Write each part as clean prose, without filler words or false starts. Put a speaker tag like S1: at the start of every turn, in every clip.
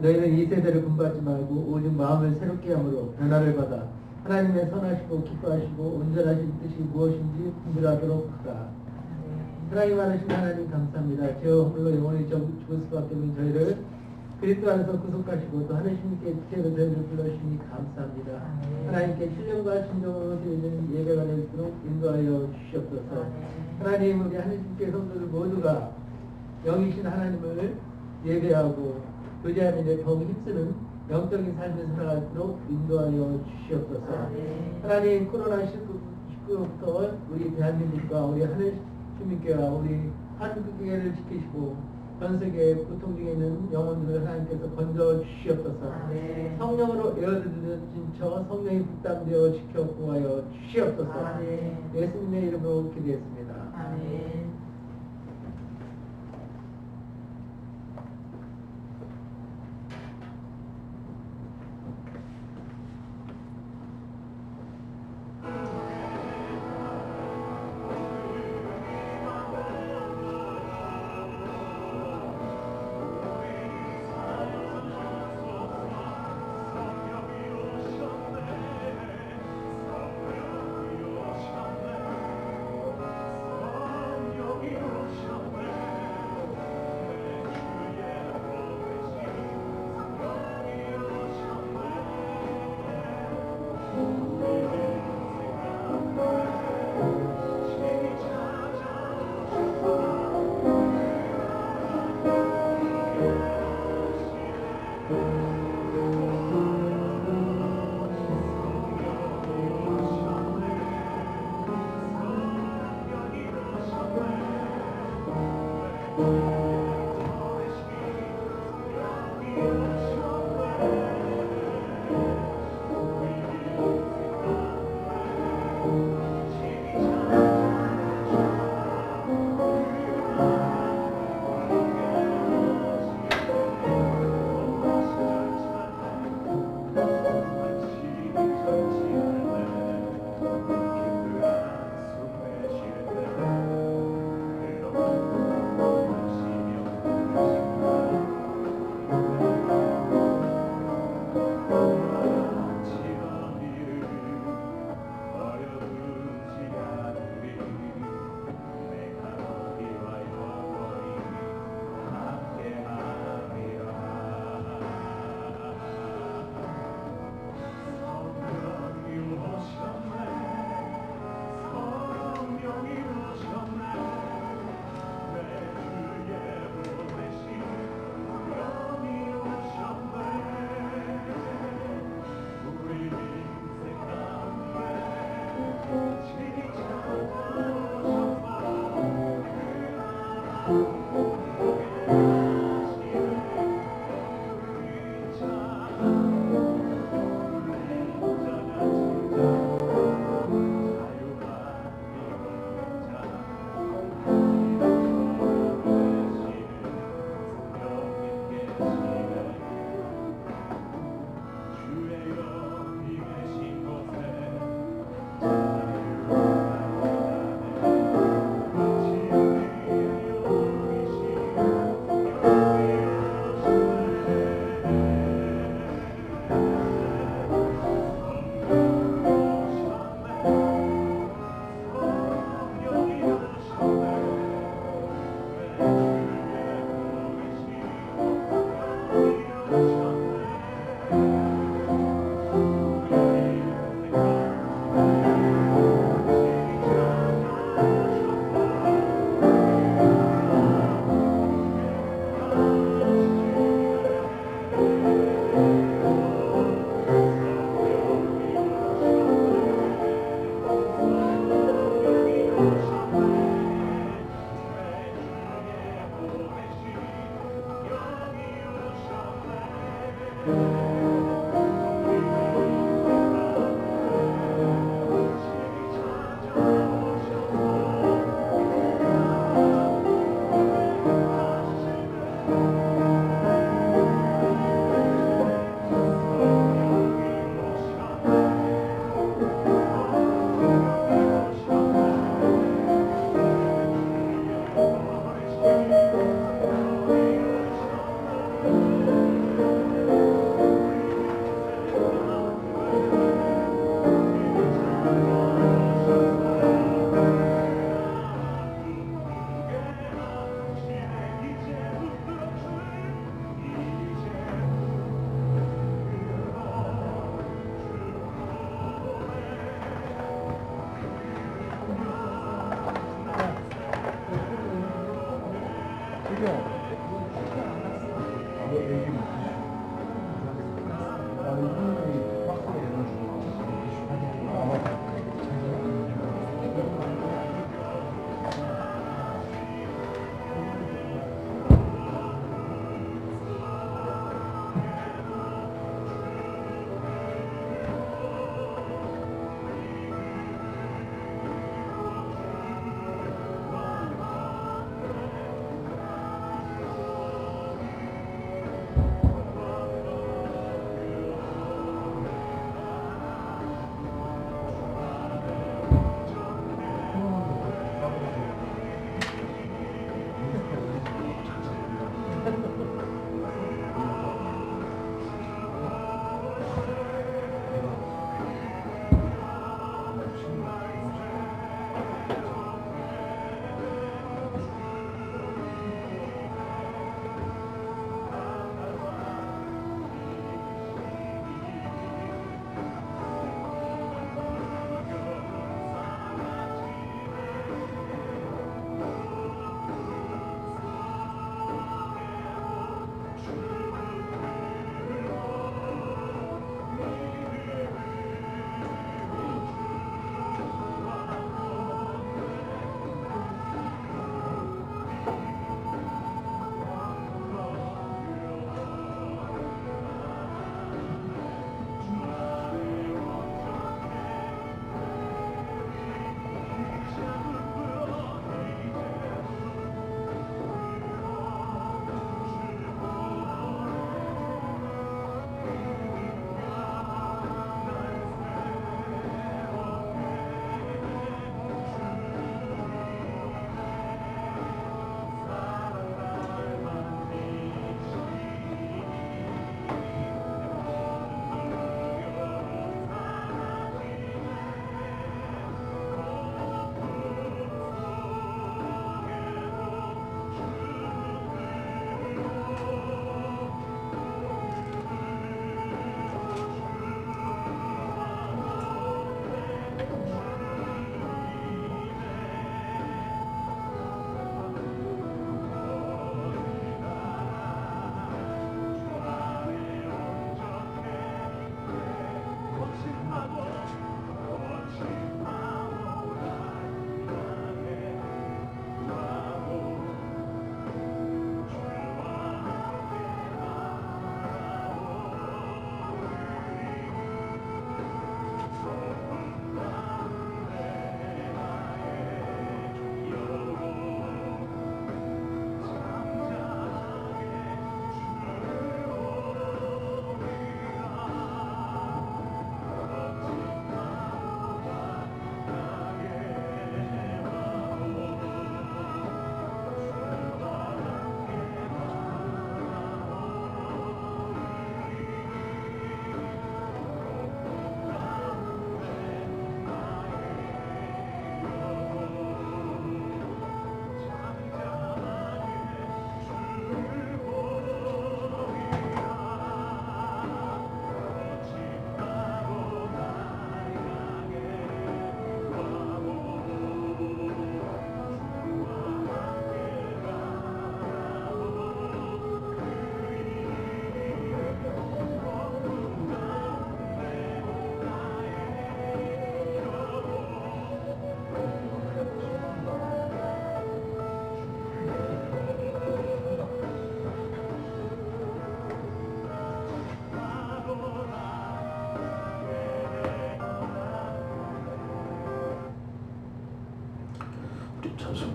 S1: 너희는 이 세대를 분받지 말고 오직 마음을 새롭게 함으로 변화를 받아 하나님의 선하시고 기뻐하시고 온전하신 뜻이 무엇인지 분별하도록 하라. 사랑이 많으신 하나님 감사합니다. 죄와 허물로 영원히 죽을 수밖에 없는 저희를 그리스도 안에서 구속하시고 또 하나님께 지혜로 저희를 불러주시니 감사합니다. 하나님께 신령과 진정으로 드리는 예배가 될 수 있도록 인도하여 주시옵소서. 하나님, 우리 하나님께 성도들 모두가 영이신 하나님을 예배하고 의지하는 데 더욱 힘쓰는 영적인 삶을 살아가도록 인도하여 주시옵소서. 하나님, 코로나19부터 우리 대한민국과 우리 하늘 주민께와 우리 한국계를 지키시고 전 세계 고통 중에 있는 영혼들을 하나님께서 건져 주시옵소서. 성령으로 에어드려진 저 성령이 부담되어 지켜 구하여 주시옵소서. 예수님의 이름으로 기도했습니다.
S2: 아멘.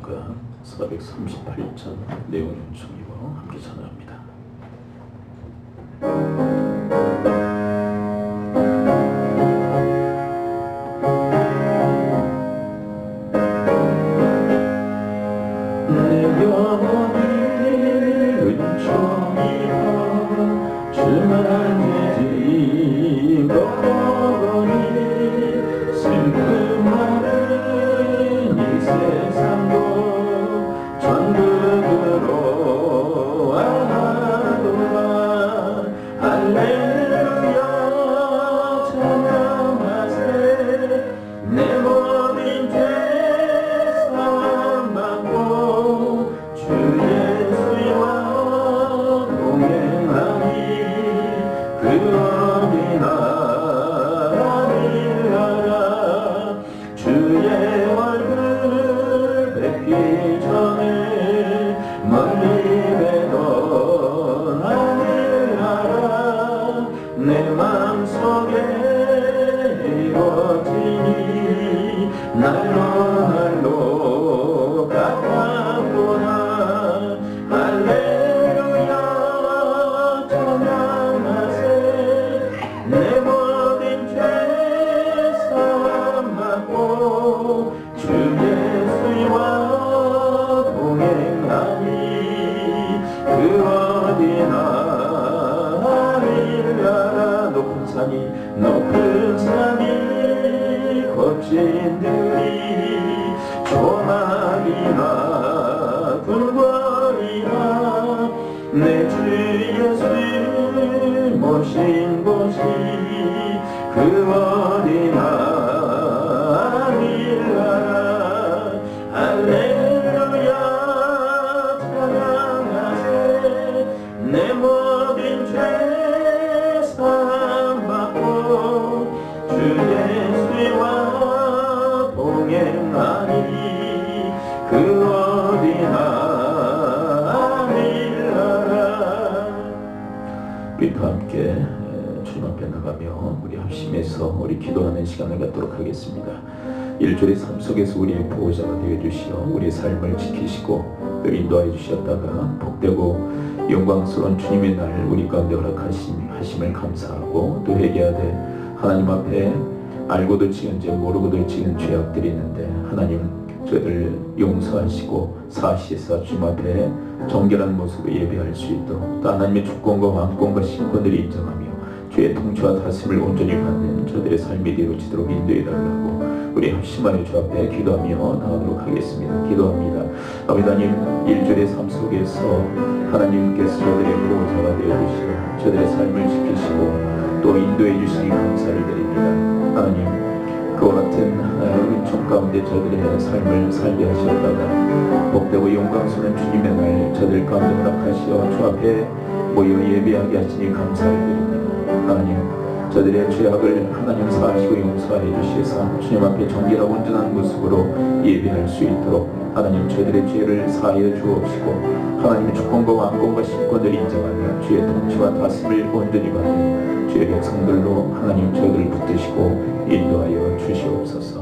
S2: 찬가 438장 내용 연충이고 함께 찬양합니다. 내 영혼이 은총이여 주만 죄지 먹으니 슬픔 많은 이 세상도 천국으로 하도다. 할렐루야 찬양하세. 내 모든 죄 사함받고 주 예수와 동행하니 그 어디나 아니하라. 주의 얼굴 뵙기 전에 멀리 뵈던 아니하라. 내 맘속에 이루어지니 날로 날로 가깝구나. 할렐루야 찬양하세. 내 모든 죄 사함받고 주 예수와 동행하니 그 어디나 아니하라. 높은 산이 거친들이 조막이나 굴거리나 내 주 예수 모신 곳이 그 어디나 아니하라. 할렐루야 찬양하세. 내 모든 죄 사함받고 주 예수와 동행하니 그 어디나 아니하라. 우리 다 함께 주님 앞에 나가며 우리 합심해서 우리 기도하는 시간을 갖도록 하겠습니다. 일주일의 삶 속에서 우리의 보호자가 되어주시어 우리의 삶을 지키시고 또 인도하여 주셨다가 복되고 영광스러운 주님의 날 우리 가운데 허락하심을 감사하고 또 회개하되 하나님 앞에 알고도 지은 죄 모르고도 지은 죄악들이 있는데 하나님 저희들 용서하시고 사하시사 주님 앞에 정결한 모습으로 예배할 수 있도록 또 하나님의 주권과 왕권과 신권들을 인정하며 주의 통치와 다스림을 온전히 받는 저들의 삶이 이루어지도록 인도해달라고 우리 합심하여 주 앞에 기도하며 나가도록 하겠습니다. 기도합니다. 아버지 하나님 일주일의 삶 속에서 하나님께서 저들의 보호자가 되어주시고 저들의 삶을 지키시고 또 인도해 주시니 감사를 드립니다. 하나님 그와 같은 은총 가운데 저들의 삶을 살게 하셨다가 복되고 영광스러운 주님의 날 저들 가운데 허락하시어 주 앞에 모여 예배하게 하시니 감사를 드립니다. 하나님 저들의 죄악을 하나님 사하시고 용서하여 주시사 주님 앞에 정결하고 온전한 모습으로 예배할 수 있도록 하나님 저희들의 죄를 사하여 주옵시고 하나님의 주권과 왕권과 신권을 인정하며 주의 통치와 다스림을 온전히 받는 주의 백성들로 하나님 저희들을 붙드시고 인도하여 주시옵소서.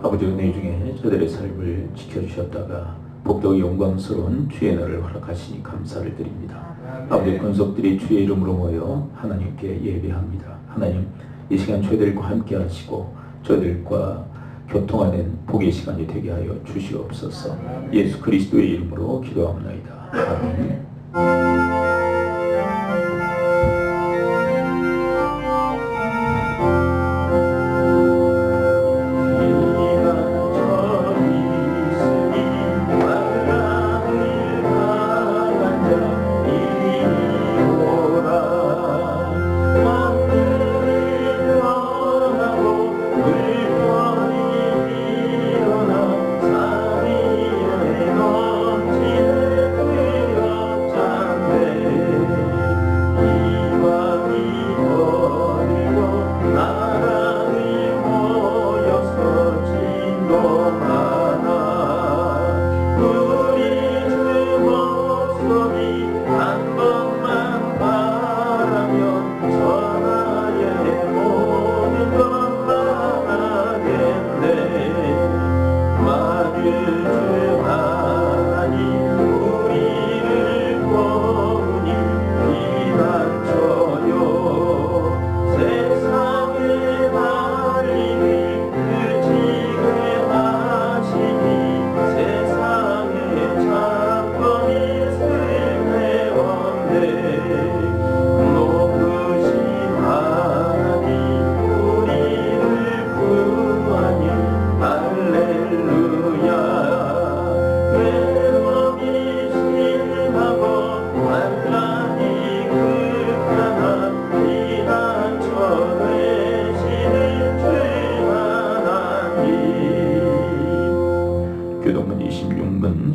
S2: 아버지 은혜 중에 저들의 삶을 지켜주셨다가 복되고 영광스러운 주의 날을 허락하시니 감사를 드립니다. 아버지 권속들이 주의 이름으로 모여 하나님께 예배합니다. 하나님 이 시간 저희들과 함께 하시고 저희들과 교통하는 복의 시간이 되게 하여 주시옵소서. 예수 그리스도의 이름으로 기도합나이다. 아멘.
S3: Amen.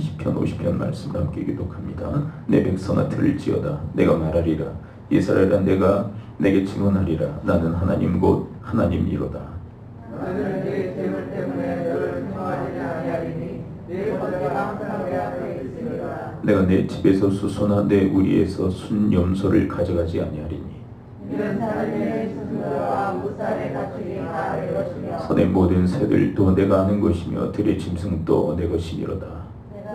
S2: 시편 50편 말씀을 함께 기독합니다. 내 백성아 들을지어다. 내가 말하리라. 이스라엘아 내가 내게 증언하리라. 나는 하나님 곧 하나님이로다.
S1: 나는 내 죄물 때문에 너를 생각하지 아니하리니 내 번제가 항상 내 앞에 있으리라.
S2: 내가 내 집에서 수소나 내 우리에서 순염소를 가져가지 아니하리니
S1: 이는 사람의 순서와 무살의 가축이 다 내 것이며
S2: 선의 모든 새들도 내가 아는 것이며 들의 짐승도 내 것이니로다.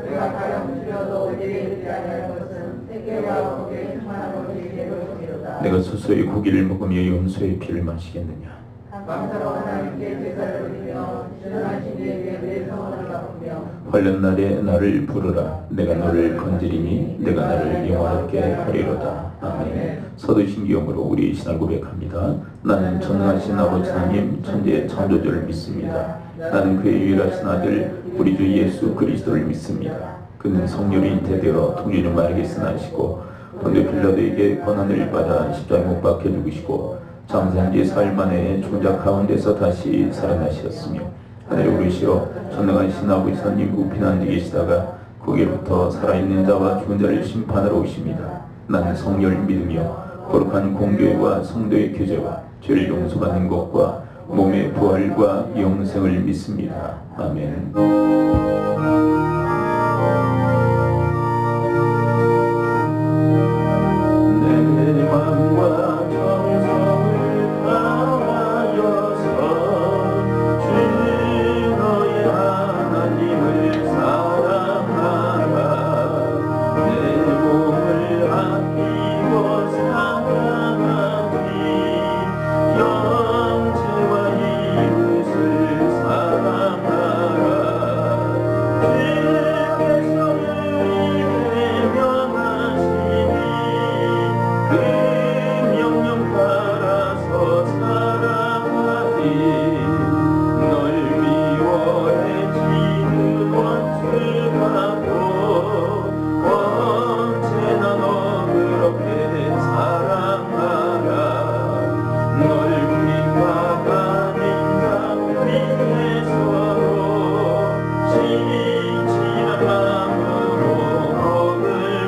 S1: 내가 가령 주려도 내게 이르지 아니할 것은 세계와 거기에 충만한 것이 내 것이니로다.
S2: 내가 스스로의 고기를 먹으며 염소의 피를 마시겠느냐.
S1: 감사로 하나님께 제사를 드리며 전하신 이에게 내 성원을 갚으며
S2: 환난 날에 나를 부르라. 내가 너를 건지리니 내가 나를 영화롭게 하리로다. 아멘. 서두신기용으로 우리 신앙 고백합니다. 나는 전능하신 아버지 하나님 천지의 창조주를 믿습니다. 나는 그의 유일하신 아들 우리 주 예수 그리스도를 믿습니다. 그는 성령으로 잉태되어 통일을 마르게 쓰나시고 본디 빌라도에게 고난을 받아 십자가에 못 박혀 죽으시고 장사한 지 사흘 만에 종자 가운데서 다시 살아나셨으며 하늘에 오르시어 전능하신 아버지 하나님 우편 앉아 계시다가 거기로부터 살아있는 자와 죽은 자를 심판하러 오십니다. 나는 성령을 믿으며 거룩한 공교회와 성도의 교제와 죄를 용서받는 것과 몸의 부활과 영생을 믿습니다. 아멘. 내 마음과 정성을 다하여서 주 너의 하나님을 사랑하라. 내 몸을 아끼고 사랑하니 형제와 이웃을 사랑하라. 주께서 우리에게 명하시니 그 명령 따라서 살아가리. 널 미워해 지는 원수라도 언제나 너 그렇게 사랑하라. 널 우리가 가민가 위해서로 진실한 마음으로 복을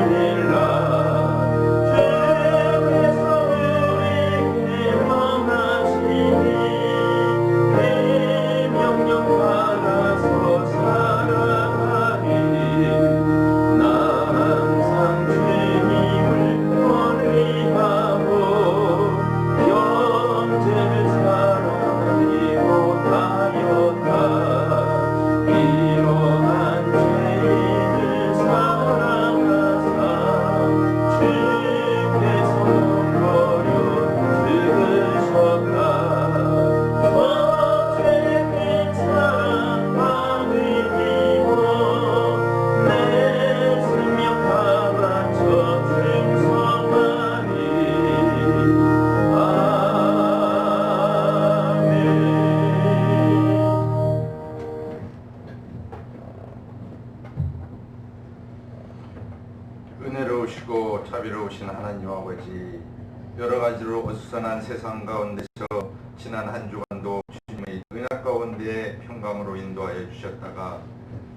S2: 빌라. 주께서 우리에게 명하시니 그 명령 따라서 살아가리. 나 항상 주님을 멀리하고 형제를 사랑하지 못하였다. 이러한 죄인을 사랑하사 주께서 눈버려 죽으셨다. 저 죄의 큰 사랑 받으리고 내 생명 다 바쳐 충성하리.
S3: 은혜로우시고 자비로우신 하나님 아버지, 여러 가지로 어수선한 세상 가운데서 지난 한 주간도 주님의 은혜 가운데 평강으로 인도하여 주셨다가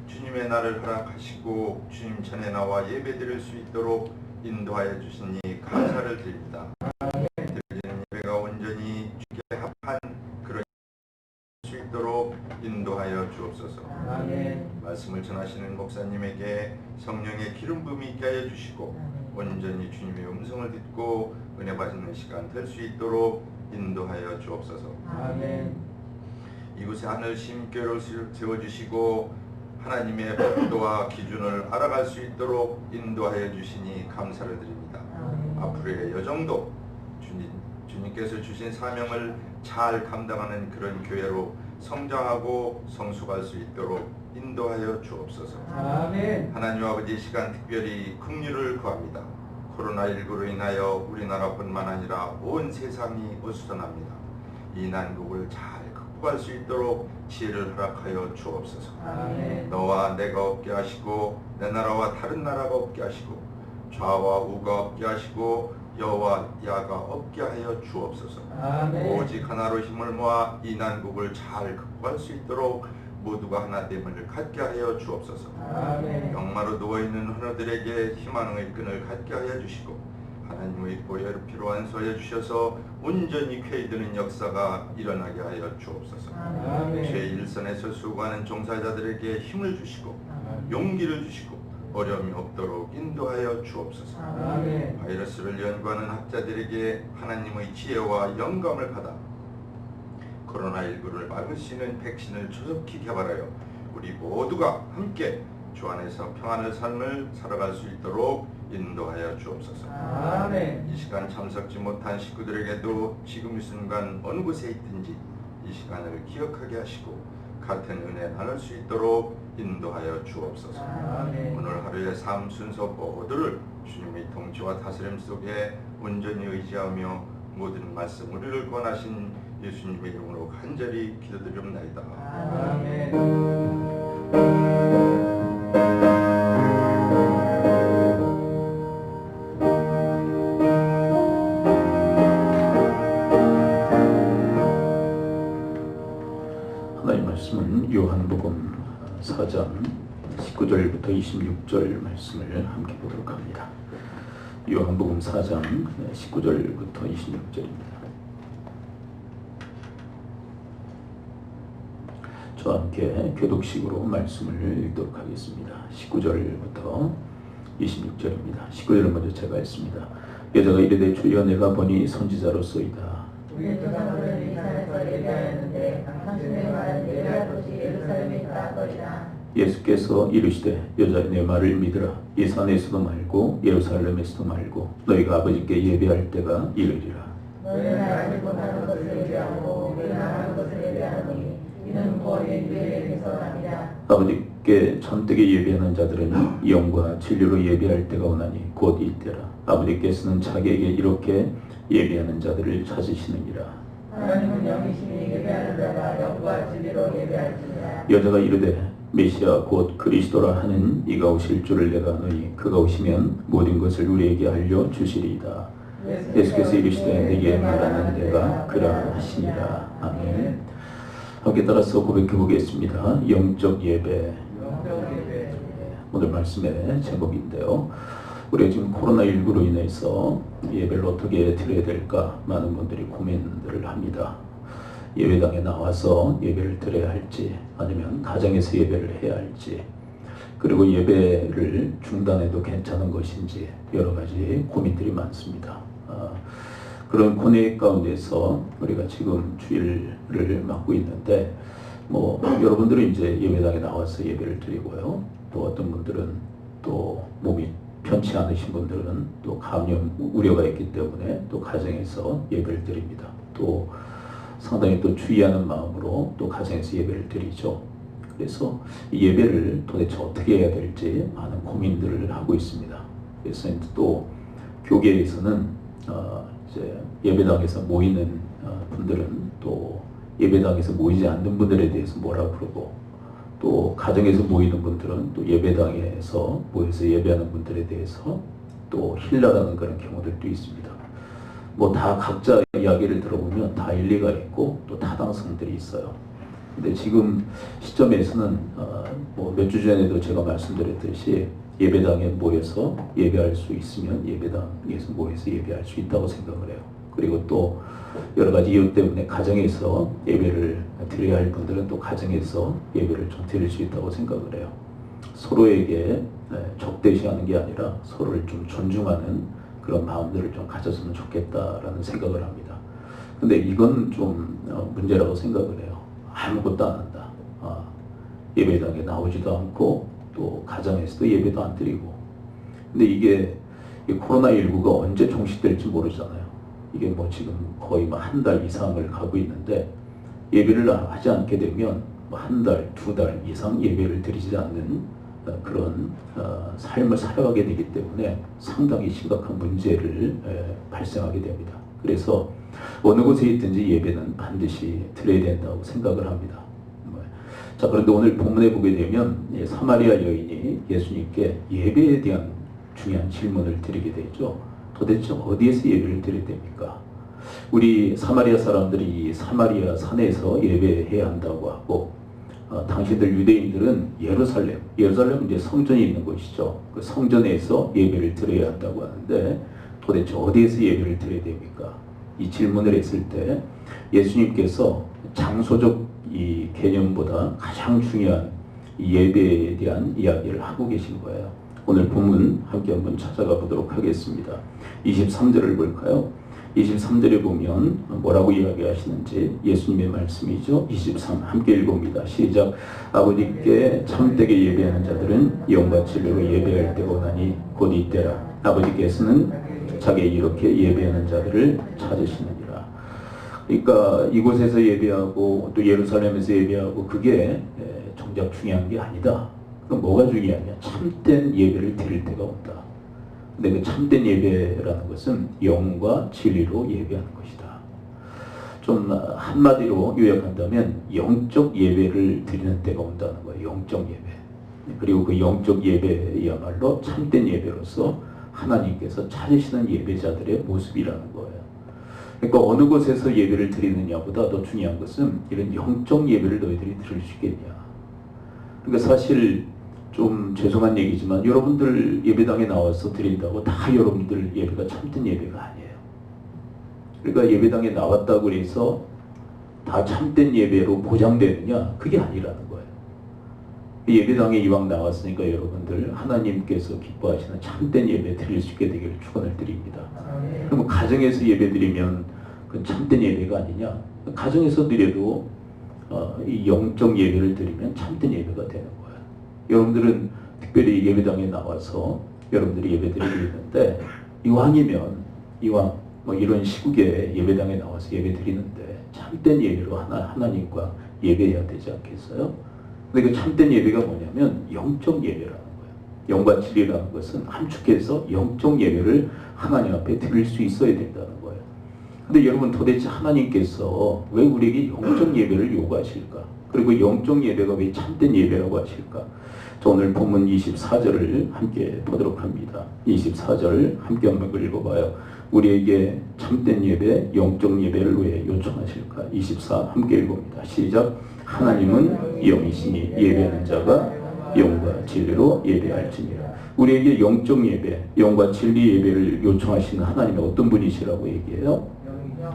S3: 주님의 날을 허락하시고 주님 전에 나와 예배드릴 수 있도록 인도하여 주시니 감사를 드립니다. 드리는 예배가 온전히 주께 합한 그런 수 있도록 인도하여 주옵소서.
S1: 아멘.
S3: 말씀을 전하시는 목사님에게 성령의 기름 부음이 있게 하여 주시고 온전히 주님의 음성을 듣고 은혜 받는 시간 될 수 있도록 인도하여 주옵소서.
S1: 아멘.
S3: 이곳에 하늘 심결을 세워주시고 하나님의 법도와 기준을 알아갈 수 있도록 인도하여 주시니 감사를 드립니다. 앞으로의 여정도 주님께서 주신 사명을 잘 감당하는 그런 교회로 성장하고 성숙할 수 있도록 인도하여 주옵소서.
S1: 아멘.
S3: 하나님 아버지, 이 시간 특별히 긍휼을 구합니다. 코로나19로 인하여 우리나라뿐만 아니라 온 세상이 어수선합니다. 이 난국을 잘 극복할 수 있도록 지혜를 허락하여 주옵소서.
S1: 아멘.
S3: 너와 내가 없게 하시고 내 나라와 다른 나라가 없게 하시고 좌와 우가 없게 하시고 여와 야가 없게 하여 주옵소서.
S1: 아멘.
S3: 오직 하나로 힘을 모아 이 난국을 잘 극복할 수 있도록 모두가 하나됨을 갖게 하여 주옵소서.
S1: 아멘.
S3: 영마로 누워있는 헌어들에게 희망의 끈을 갖게 하여 주시고 하나님의 보혈 피로 안수하여 주셔서 온전히 쾌히드는 역사가 일어나게 하여 주옵소서.
S1: 아멘.
S3: 죄 일선에서 수고하는 종사자들에게 힘을 주시고 용기를 주시고 어려움이 없도록 인도하여 주옵소서.
S1: 아멘.
S3: 바이러스를 연구하는 학자들에게 하나님의 지혜와 영감을 받아 코로나19를 막을 수 있는 백신을 조속히 개발하여 우리 모두가 함께 주 안에서 평안의 삶을 살아갈 수 있도록 인도하여 주옵소서.
S1: 아멘.
S3: 이 시간 참석지 못한 식구들에게도 지금 이 순간 어느 곳에 있든지 이 시간을 기억하게 하시고 같은 은혜 나눌 수 있도록 인도하여 주옵소서.
S1: 아멘.
S3: 오늘 하루의 삶 순서 모두를 주님의 통치와 다스림 속에 온전히 의지하며 모든 말씀 우리를 권하신 예수님의 이름으로 간절히 기도드리옵나이다.
S1: 아멘.
S2: 하나님 말씀은 요한복음 4장 19절부터 26절 말씀을 함께 보도록 합니다. 요한복음 4장 19절부터 26절입니다. 저와 함께 교독식으로 말씀을 읽도록 하겠습니다. 19절부터 26절입니다. 19절은 먼저 제가 읽습니다. 여자가 이르되 주여 내가 보니 선지자로소이다.
S4: 우리 조상들은 이 산에서 예배하였는데 당신의 말은 예배할 곳이 예루살렘에 있다거리라.
S2: 예수께서 이르시되 여자 내 말을 믿으라. 이 산에서도 말고 예루살렘에서도 말고 너희가 아버지께 예배할 때가 이르리라.
S4: 너희는 알지 못하는 것을 예배하고 우리는 아는 것을 예배하노니 이는 거의 유예에서 아니라.
S2: 아버지께 참되게 예배하는 자들은 영과 진리로 예배할 때가 오나니 곧 이때라. 아버지께서는 자기에게 이렇게 예배하는 자들을 찾으시느니라.
S4: 하나님은 영이시니 예배하는 자가 영과 진리로 예배할지니라.
S2: 여자가 이르되 메시아 곧 그리스도라 하는 이가 오실 줄을 내가 아노니 그가 오시면 모든 것을 우리에게 알려주시리이다. 예수께서 이르시되 내게 말하는 내가 그라 하시니라. 아멘. 함께 따라서 고백해 보겠습니다. 영적 예배. 오늘 말씀의 제목인데요. 우리가 지금 코로나19로 인해서 예배를 어떻게 드려야 될까 많은 분들이 고민들을 합니다. 예배당에 나와서 예배를 드려야 할지 아니면 가정에서 예배를 해야 할지 그리고 예배를 중단해도 괜찮은 것인지 여러 가지 고민들이 많습니다. 그런 고뇌 가운데서 우리가 지금 주일을 맞고 있는데 여러분들은 이제 예배당에 나와서 예배를 드리고요. 또 어떤 분들은 또 몸이 편치 않으신 분들은 또 감염 우려가 있기 때문에 또 가정에서 예배를 드립니다. 또 상당히 또 주의하는 마음으로 또 가정에서 예배를 드리죠. 그래서 이 예배를 도대체 어떻게 해야 될지 많은 고민들을 하고 있습니다. 그래서 또 교계에서는 이제 예배당에서 모이는 분들은 또 예배당에서 모이지 않는 분들에 대해서 뭐라 부르고 또 가정에서 모이는 분들은 또 예배당에서 모여서 예배하는 분들에 대해서 또 힐라라는 그런 경우들도 있습니다. 다 각자 이야기를 들어보면 다 일리가 있고 또 타당성들이 있어요. 근데 지금 시점에서는 몇 주 전에도 제가 말씀드렸듯이 예배당에 모여서 예배할 수 있으면 예배당에서 모여서 예배할 수 있다고 생각을 해요. 그리고 또 여러 가지 이유 때문에 가정에서 예배를 드려야 할 분들은 또 가정에서 예배를 좀 드릴 수 있다고 생각을 해요. 서로에게 적대시하는 게 아니라 서로를 좀 존중하는 그런 마음들을 좀 가졌으면 좋겠다라는 생각을 합니다. 근데 이건 좀 문제라고 생각을 해요. 아무것도 안 한다. 예배당에 나오지도 않고 또 가정에서도 예배도 안 드리고. 근데 이게 코로나19가 언제 종식될지 모르잖아요. 이게 지금 거의 한 달 이상을 가고 있는데 예배를 하지 않게 되면 한 달, 두 달 이상 예배를 드리지 않는 그런 삶을 살아가게 되기 때문에 상당히 심각한 문제를 발생하게 됩니다. 그래서 어느 곳에 있든지 예배는 반드시 드려야 된다고 생각을 합니다. 자, 그런데 오늘 본문에 보게 되면 사마리아 여인이 예수님께 예배에 대한 중요한 질문을 드리게 되죠. 도대체 어디에서 예배를 드려야 됩니까? 우리 사마리아 사람들이 사마리아 산에서 예배해야 한다고 하고 당신들 유대인들은 예루살렘은 이제 성전이 있는 곳이죠. 그 성전에서 예배를 드려야 한다고 하는데 도대체 어디에서 예배를 드려야 됩니까? 이 질문을 했을 때 예수님께서 장소적 이 개념보다 가장 중요한 이 예배에 대한 이야기를 하고 계신 거예요. 오늘 본문 함께 한번 찾아가 보도록 하겠습니다. 23절을 볼까요? 23절에 보면 뭐라고 이야기하시는지 예수님의 말씀이죠. 23 함께 읽어봅니다. 시작. 아버지께 참되게 예배하는 자들은 영과 진리로 예배할 때가 오나니 곧 이때라. 아버지께서는 자기 이렇게 예배하는 자들을 찾으시느니라. 그러니까 이곳에서 예배하고 또 예루살렘에서 예배하고 그게 정작 중요한 게 아니다. 그럼 뭐가 중요하냐? 참된 예배를 드릴 때가 온다. 근데 그 참된 예배라는 것은 영과 진리로 예배하는 것이다. 좀 한마디로 요약한다면 영적 예배를 드리는 때가 온다는 거예요. 영적 예배. 그리고 그 영적 예배야말로 참된 예배로서 하나님께서 찾으시는 예배자들의 모습이라는 거예요. 그러니까 어느 곳에서 예배를 드리느냐보다 더 중요한 것은 이런 영적 예배를 너희들이 드릴 수 있겠냐. 그러니까 사실 좀 죄송한 얘기지만 여러분들 예배당에 나와서 드린다고 다 여러분들 예배가 참된 예배가 아니에요. 그러니까 예배당에 나왔다고 해서 다 참된 예배로 보장되느냐? 그게 아니라는 거예요. 예배당에 이왕 나왔으니까 여러분들 하나님께서 기뻐하시는 참된 예배 드릴 수 있게 되기를 축원을 드립니다. 그럼 가정에서 예배 드리면 그건 참된 예배가 아니냐? 가정에서 드려도 이 영적 예배를 드리면 참된 예배가 되는 거예요. 여러분들은 특별히 예배당에 나와서 여러분들이 예배 드리고 있는데 이왕이면 뭐 이런 시국에 예배당에 나와서 예배 드리는데 참된 예배로 하나님과 예배해야 되지 않겠어요? 근데 그 참된 예배가 뭐냐면 영적 예배라는 거예요. 영과 진리라는 것은 함축해서 영적 예배를 하나님 앞에 드릴 수 있어야 된다는 거예요. 근데 여러분 도대체 하나님께서 왜 우리에게 영적 예배를 요구하실까? 그리고 영적 예배가 왜 참된 예배라고 하실까? 자, 오늘 본문 24절을 함께 보도록 합니다. 24절 함께 한번 읽어봐요. 우리에게 참된 예배, 영적 예배를 왜 요청하실까? 24 함께 읽어봅니다. 시작. 하나님은 영이시니 예배하는 자가 영과 진리로 예배할지니라. 우리에게 영적 예배, 영과 진리 예배를 요청하시는 하나님은 어떤 분이시라고 얘기해요?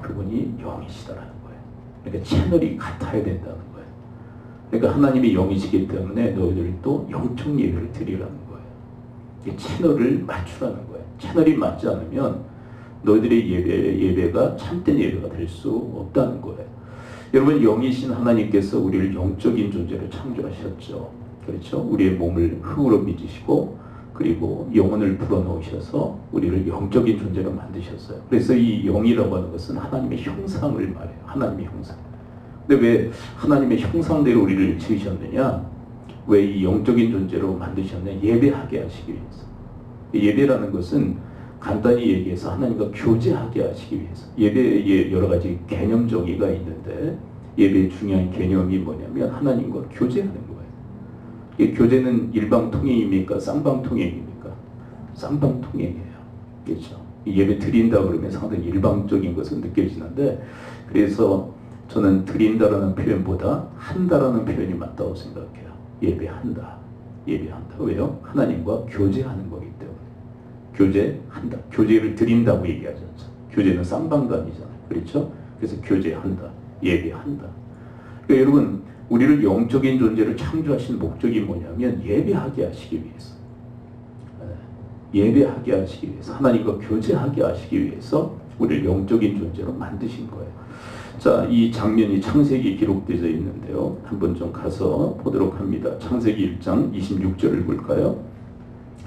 S2: 그분이 영이시다라는 거예요. 그러니까 채널이 같아야 된다는 거예요. 그러니까 하나님이 영이시기 때문에 너희들도 영적 예배를 드리라는 거예요. 이 채널을 맞추라는 거예요. 채널이 맞지 않으면 너희들의 예배가 참된 예배가 될 수 없다는 거예요. 여러분 영이신 하나님께서 우리를 영적인 존재로 창조하셨죠. 그렇죠? 우리의 몸을 흙으로 빚으시고 그리고 영혼을 불어넣으셔서 우리를 영적인 존재로 만드셨어요. 그래서 이 영이라고 하는 것은 하나님의 형상을 말해요. 하나님의 형상. 근데 왜 하나님의 형상대로 우리를 지으셨느냐? 왜 이 영적인 존재로 만드셨느냐? 예배하게 하시기 위해서. 예배라는 것은 간단히 얘기해서 하나님과 교제하게 하시기 위해서. 예배에 여러 가지 개념적 의미가 있는데 예배의 중요한 개념이 뭐냐면 하나님과 교제하는 거예요. 이 교제는 일방통행입니까? 쌍방통행입니까? 쌍방통행이에요. 그렇죠? 예배 드린다 그러면 상당히 일방적인 것은 느껴지는데 그래서 저는 드린다라는 표현보다 한다라는 표현이 맞다고 생각해요. 예배한다. 예배한다. 왜요? 하나님과 교제하는 거기 때문에. 교제한다. 교제를 드린다고 얘기하죠. 교제는 쌍방간이잖아요. 그렇죠? 그래서 교제한다. 예배한다. 그러니까 여러분 우리를 영적인 존재를 창조하신 목적이 뭐냐면 예배하게 하시기 위해서. 예배하게 하시기 위해서. 하나님과 교제하게 하시기 위해서 우리를 영적인 존재로 만드신 거예요. 자, 이 장면이 창세기에 기록되어 있는데요. 한번 좀 가서 보도록 합니다. 창세기 1장 26절을 볼까요?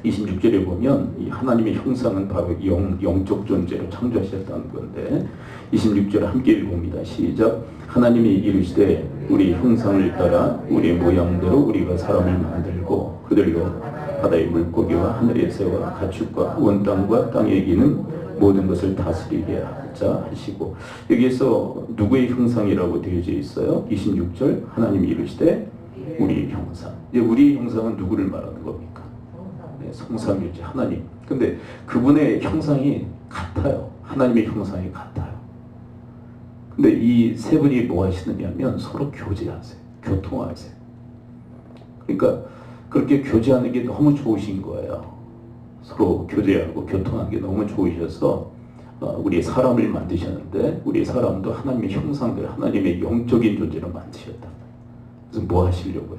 S2: 26절에 보면 이 하나님의 형상은 바로 영적 존재로 창조하셨다는 건데 26절 함께 읽어봅니다. 시작. 하나님이 이르시되 우리 형상을 따라 우리 모양대로 우리가 사람을 만들고 그들로 바다의 물고기와 하늘의 새와 가축과 온 땅과 땅에 기는 모든 것을 다스리게 하자 하시고 여기에서 누구의 형상이라고 되어져 있어요? 26절 하나님이 이르시되 우리 형상. 이제 우리의 형상은 누구를 말하는 겁니까? 네, 성삼위일체 하나님. 근데 그분의 형상이 같아요. 하나님의 형상이 같아요. 근데 이 세 분이 뭐 하시느냐면 서로 교제하세요. 교통하세요. 그러니까 그렇게 교제하는 게 너무 좋으신 거예요. 서로 교제하고 교통하는 게 너무 좋으셔서 우리 사람을 만드셨는데 우리 사람도 하나님의 형상대로 하나님의 영적인 존재로 만드셨다. 그래서 뭐 하시려고요?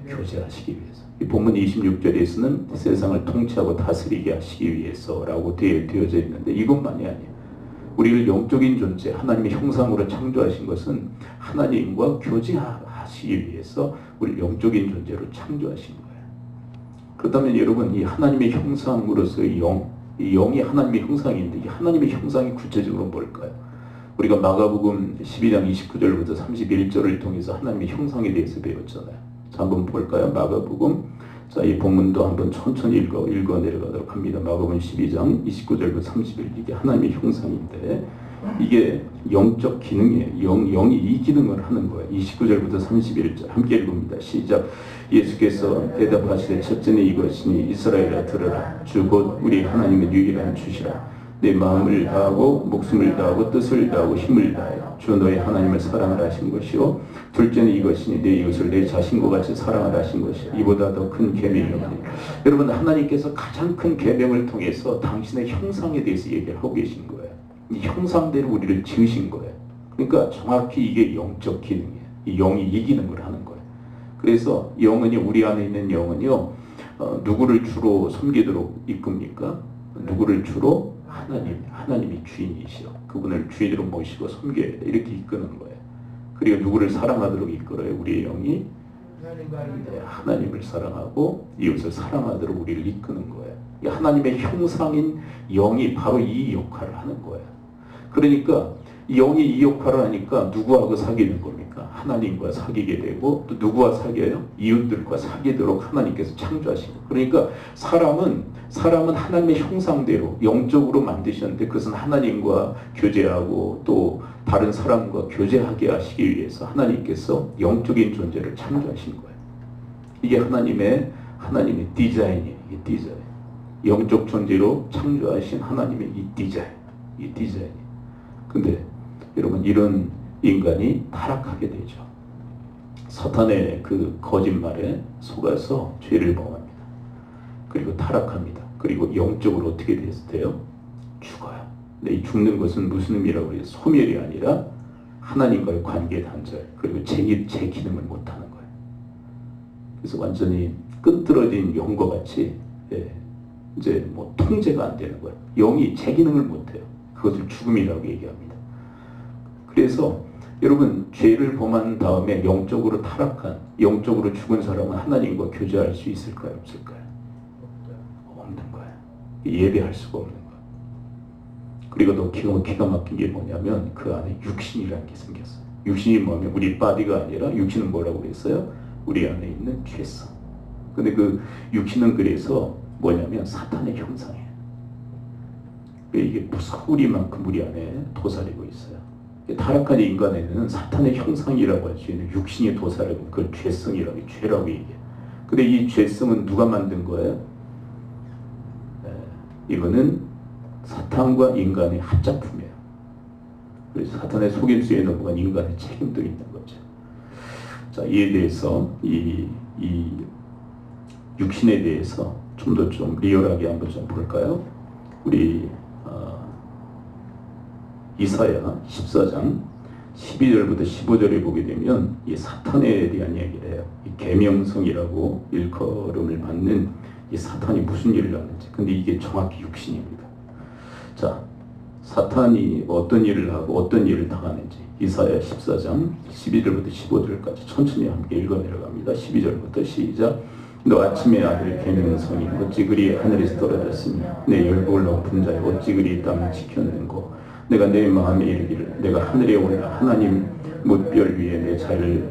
S2: 교제하시기 위해서. 이 본문 26절에서는 세상을 통치하고 다스리게 하시기 위해서라고 되어져 있는데 이것만이 아니에요. 우리를 영적인 존재, 하나님의 형상으로 창조하신 것은 하나님과 교제하시기 위해서 우리를 영적인 존재로 창조하신 거예요. 그렇다면 여러분, 이 하나님의 형상으로서의 이 영이 하나님의 형상인데 이 하나님의 형상이 구체적으로 뭘까요? 우리가 마가복음 12장 29절부터 31절을 통해서 하나님의 형상에 대해서 배웠잖아요. 자, 한번 볼까요? 마가복음. 자, 이 본문도 한번 천천히 읽어 내려가도록 합니다. 마가복음 12장 29절부터 31절. 이게 하나님의 형상인데 이게 영적 기능이에요. 영이 이 기능을 하는 거예요. 29절부터 31절 함께 읽습니다. 시작. 예수께서 대답하시되 첫째는 이것이니 이스라엘아 들으라. 주 곧 우리 하나님의 유일한 주시라. 내 마음을 다하고 목숨을 다하고 뜻을 다하고 힘을 다하여 주 너의 하나님을 사랑을 하신 것이요 둘째는 이것이니 내 이웃을 내 자신과 같이 사랑을 하신 것이요 이보다 더 큰 계명이 없으니. 여러분, 하나님께서 가장 큰 계명을 통해서 당신의 형상에 대해서 얘기를 하고 계신 거예요. 이 형상대로 우리를 지으신 거예요. 그러니까 정확히 이게 영적 기능이에요. 이 영이 이 기능을 하는 거예요. 그래서 영은요, 우리 안에 있는 영은요, 누구를 주로 섬기도록 이끕니까? 누구를 주로? 하나님이 주인이시여. 그분을 주인으로 모시고 섬겨야 돼. 이렇게 이끄는 거예요. 그리고 누구를 사랑하도록 이끌어요? 우리의 영이 하나님을 사랑하고 이웃을 사랑하도록 우리를 이끄는 거예요. 이 하나님의 형상인 영이 바로 이 역할을 하는 거예요. 그러니까 영이 이 역할을 하니까 누구하고 사귀는 겁니까? 하나님과 사귀게 되고 또 누구와 사귀어요? 이웃들과 사귀도록 하나님께서 창조하신 거예요. 그러니까 사람은 하나님의 형상대로 영적으로 만드셨는데 그것은 하나님과 교제하고 또 다른 사람과 교제하게 하시기 위해서 하나님께서 영적인 존재를 창조하신 거예요. 이게 하나님의 디자인이에요. 이 디자인. 영적 존재로 창조하신 하나님의 이 디자인. 근데 여러분, 이런 인간이 타락하게 되죠. 사탄의 그 거짓말에 속아서 죄를 범합니다. 그리고 타락합니다. 그리고 영적으로 어떻게 돼요? 죽어요. 근데 이 죽는 것은 무슨 의미라고 해요? 소멸이 아니라 하나님과의 관계 단절, 그리고 제 기능을 못하는 거예요. 그래서 완전히 끈들어진 영과 같이 이제 뭐 통제가 안 되는 거예요. 영이 제 기능을 못해요. 그것을 죽음이라고 얘기합니다. 그래서 여러분, 죄를 범한 다음에 영적으로 타락한, 영적으로 죽은 사람은 하나님과 교제할 수 있을까요? 없을까요? 없는 거예요. 예배할 수가 없는 거예요. 그리고 또 기가 막힌 게 뭐냐면 그 안에 육신이라는 게 생겼어요. 육신이 뭐냐면 우리 바디가 아니라 육신은 뭐라고 그랬어요? 우리 안에 있는 죄성. 근데 그 육신은 그래서 뭐냐면 사탄의 형상이에요. 이게 무서우리만큼 우리 안에 도사리고 있어요. 타락한 인간에는 사탄의 형상이라고 할 수 있는 육신이 도사리고 그걸 죄라고 얘기해요. 근데 이 죄성은 누가 만든 거예요? 이거는 사탄과 인간의 합작품이에요. 그래서 사탄의 속임수에 넘어간 인간의 책임도 있는 거죠. 자, 이에 대해서 이 육신에 대해서 좀 더 좀 리얼하게 한번 좀 볼까요? 우리 이사야 14장 12절부터 15절에 보게 되면 이 사탄에 대한 이야기를 해요. 이 계명성이라고 일컬음을 받는 이 사탄이 무슨 일을 하는지. 근데 이게 정확히 육신입니다. 자, 사탄이 어떤 일을 하고 어떤 일을 당하는지 이사야 14장 12절부터 15절까지 천천히 함께 읽어 내려갑니다. 12절부터 시작. 너 아침의 아들 계명성이 어찌 그리 하늘에서 떨어졌으며 내 열복을 높은 자여 어찌 그리 땅을 지켰는고. 내가 내 마음에 이르기를 내가 하늘에 올라 하나님 뭇별 위에 내 자리를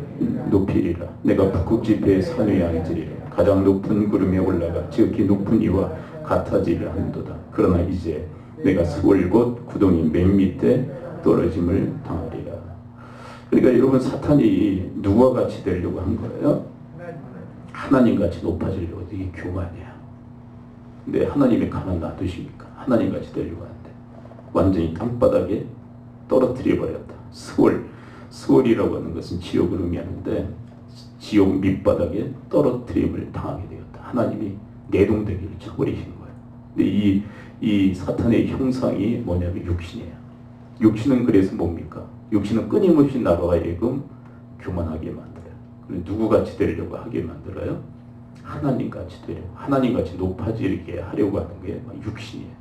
S2: 높이리라. 내가 북극 지폐의 산 위에 앉으리라. 가장 높은 구름에 올라가 지극히 높은 이와 같아지리라 한도다. 그러나 이제 내가 스월 곧 구덩이 맨 밑에 떨어짐을 당하리라. 그러니까 여러분, 사탄이 누구와 같이 되려고 한 거예요? 하나님같이 높아지려고. 이게 교만이야. 근데 하나님이 가만 놔두십니까? 하나님같이 되려고 하는데 완전히 땅바닥에 떨어뜨려 버렸다. 스월이라고 하는 것은 지옥을 의미하는데 지옥 밑바닥에 떨어뜨림을 당하게 되었다. 하나님이 내동댕이를 쳐버리신 거예요. 근데 이 사탄의 형상이 뭐냐면 육신이에요. 육신은 그래서 뭡니까? 육신은 끊임없이 나로 하여금 교만하게 만들어요. 누구같이 되려고 하게 만들어요? 하나님같이 되려고, 하나님같이 높아지게 하려고 하는 게 육신이에요.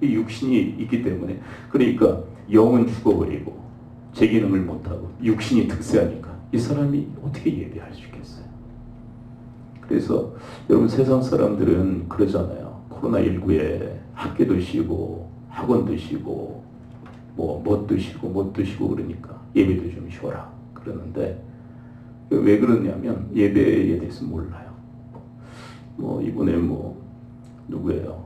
S2: 이 육신이 있기 때문에, 그러니까 영은 죽어버리고 재기능을 못하고 육신이 득세하니까 이 사람이 어떻게 예배할 수 있겠어요? 그래서 여러분, 세상 사람들은 그러잖아요. 코로나19에 학교도 쉬고 학원도 쉬고 뭣도 쉬고 그러니까 예배도 좀 쉬어라 그러는데, 왜 그러냐면 예배에 대해서 몰라요. 이번에 누구예요?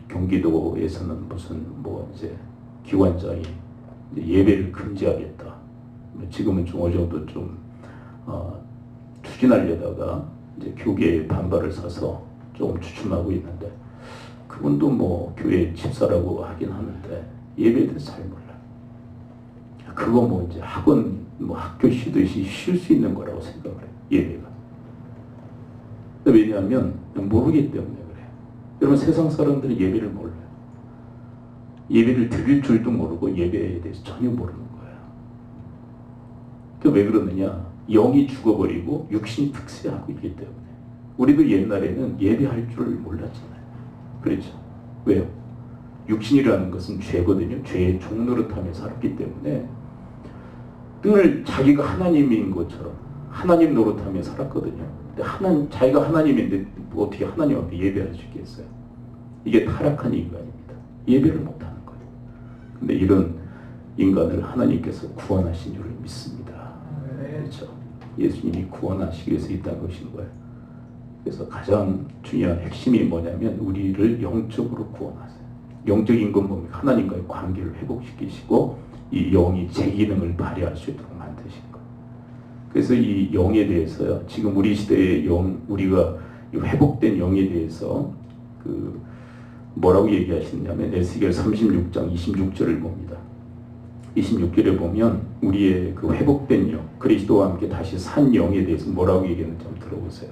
S2: 경기도에서는 무슨 이제 기관장이 예배를 금지하겠다. 지금은 좀 어느 정도 좀 추진하려다가 이제 교계의 반발을 사서 조금 추춤하고 있는데, 그분도 교회 집사라고 하긴 하는데 예배에 대해서 잘 몰라요. 그거 이제 학원 학교 쉬듯이 쉴 수 있는 거라고 생각을 해요. 예배가. 왜냐하면 모르기 때문에 그래요. 여러분, 세상 사람들은 예배를 몰라요. 예배를 드릴 줄도 모르고 예배에 대해서 전혀 모르는 거예요. 왜 그러느냐? 영이 죽어버리고 육신이 득세하고 있기 때문에. 우리도 옛날에는 예배할 줄 몰랐잖아요. 그렇죠? 왜요? 육신이라는 것은 죄거든요. 죄의 종노릇하며 살았기 때문에 늘 자기가 하나님인 것처럼 하나님 노릇하며 살았거든요. 근데 자기가 하나님인데 어떻게 하나님 앞에 예배할 수 있겠어요? 이게 타락한 인간입니다. 예배를 못하는 거예요. 근데 이런 인간을 하나님께서 구원하신 줄을 믿습니다. 그렇죠? 예수님이 구원하시기 위해서 있다는 것인 거예요. 그래서 가장 중요한 핵심이 뭐냐면 우리를 영적으로 구원하세요. 영적인 건 뭡니까? 하나님과의 관계를 회복시키시고 이 영이 제 기능을 발휘할 수 있도록 만드신 거예요. 그래서 이 영에 대해서요, 지금 우리 시대의 영, 우리가 회복된 영에 대해서 뭐라고 얘기하시냐면 에스겔 36장 26절을 봅니다. 26절에 보면 우리의 그 회복된 영, 그리스도와 함께 다시 산 영에 대해서 뭐라고 얘기하는지 한번 들어보세요.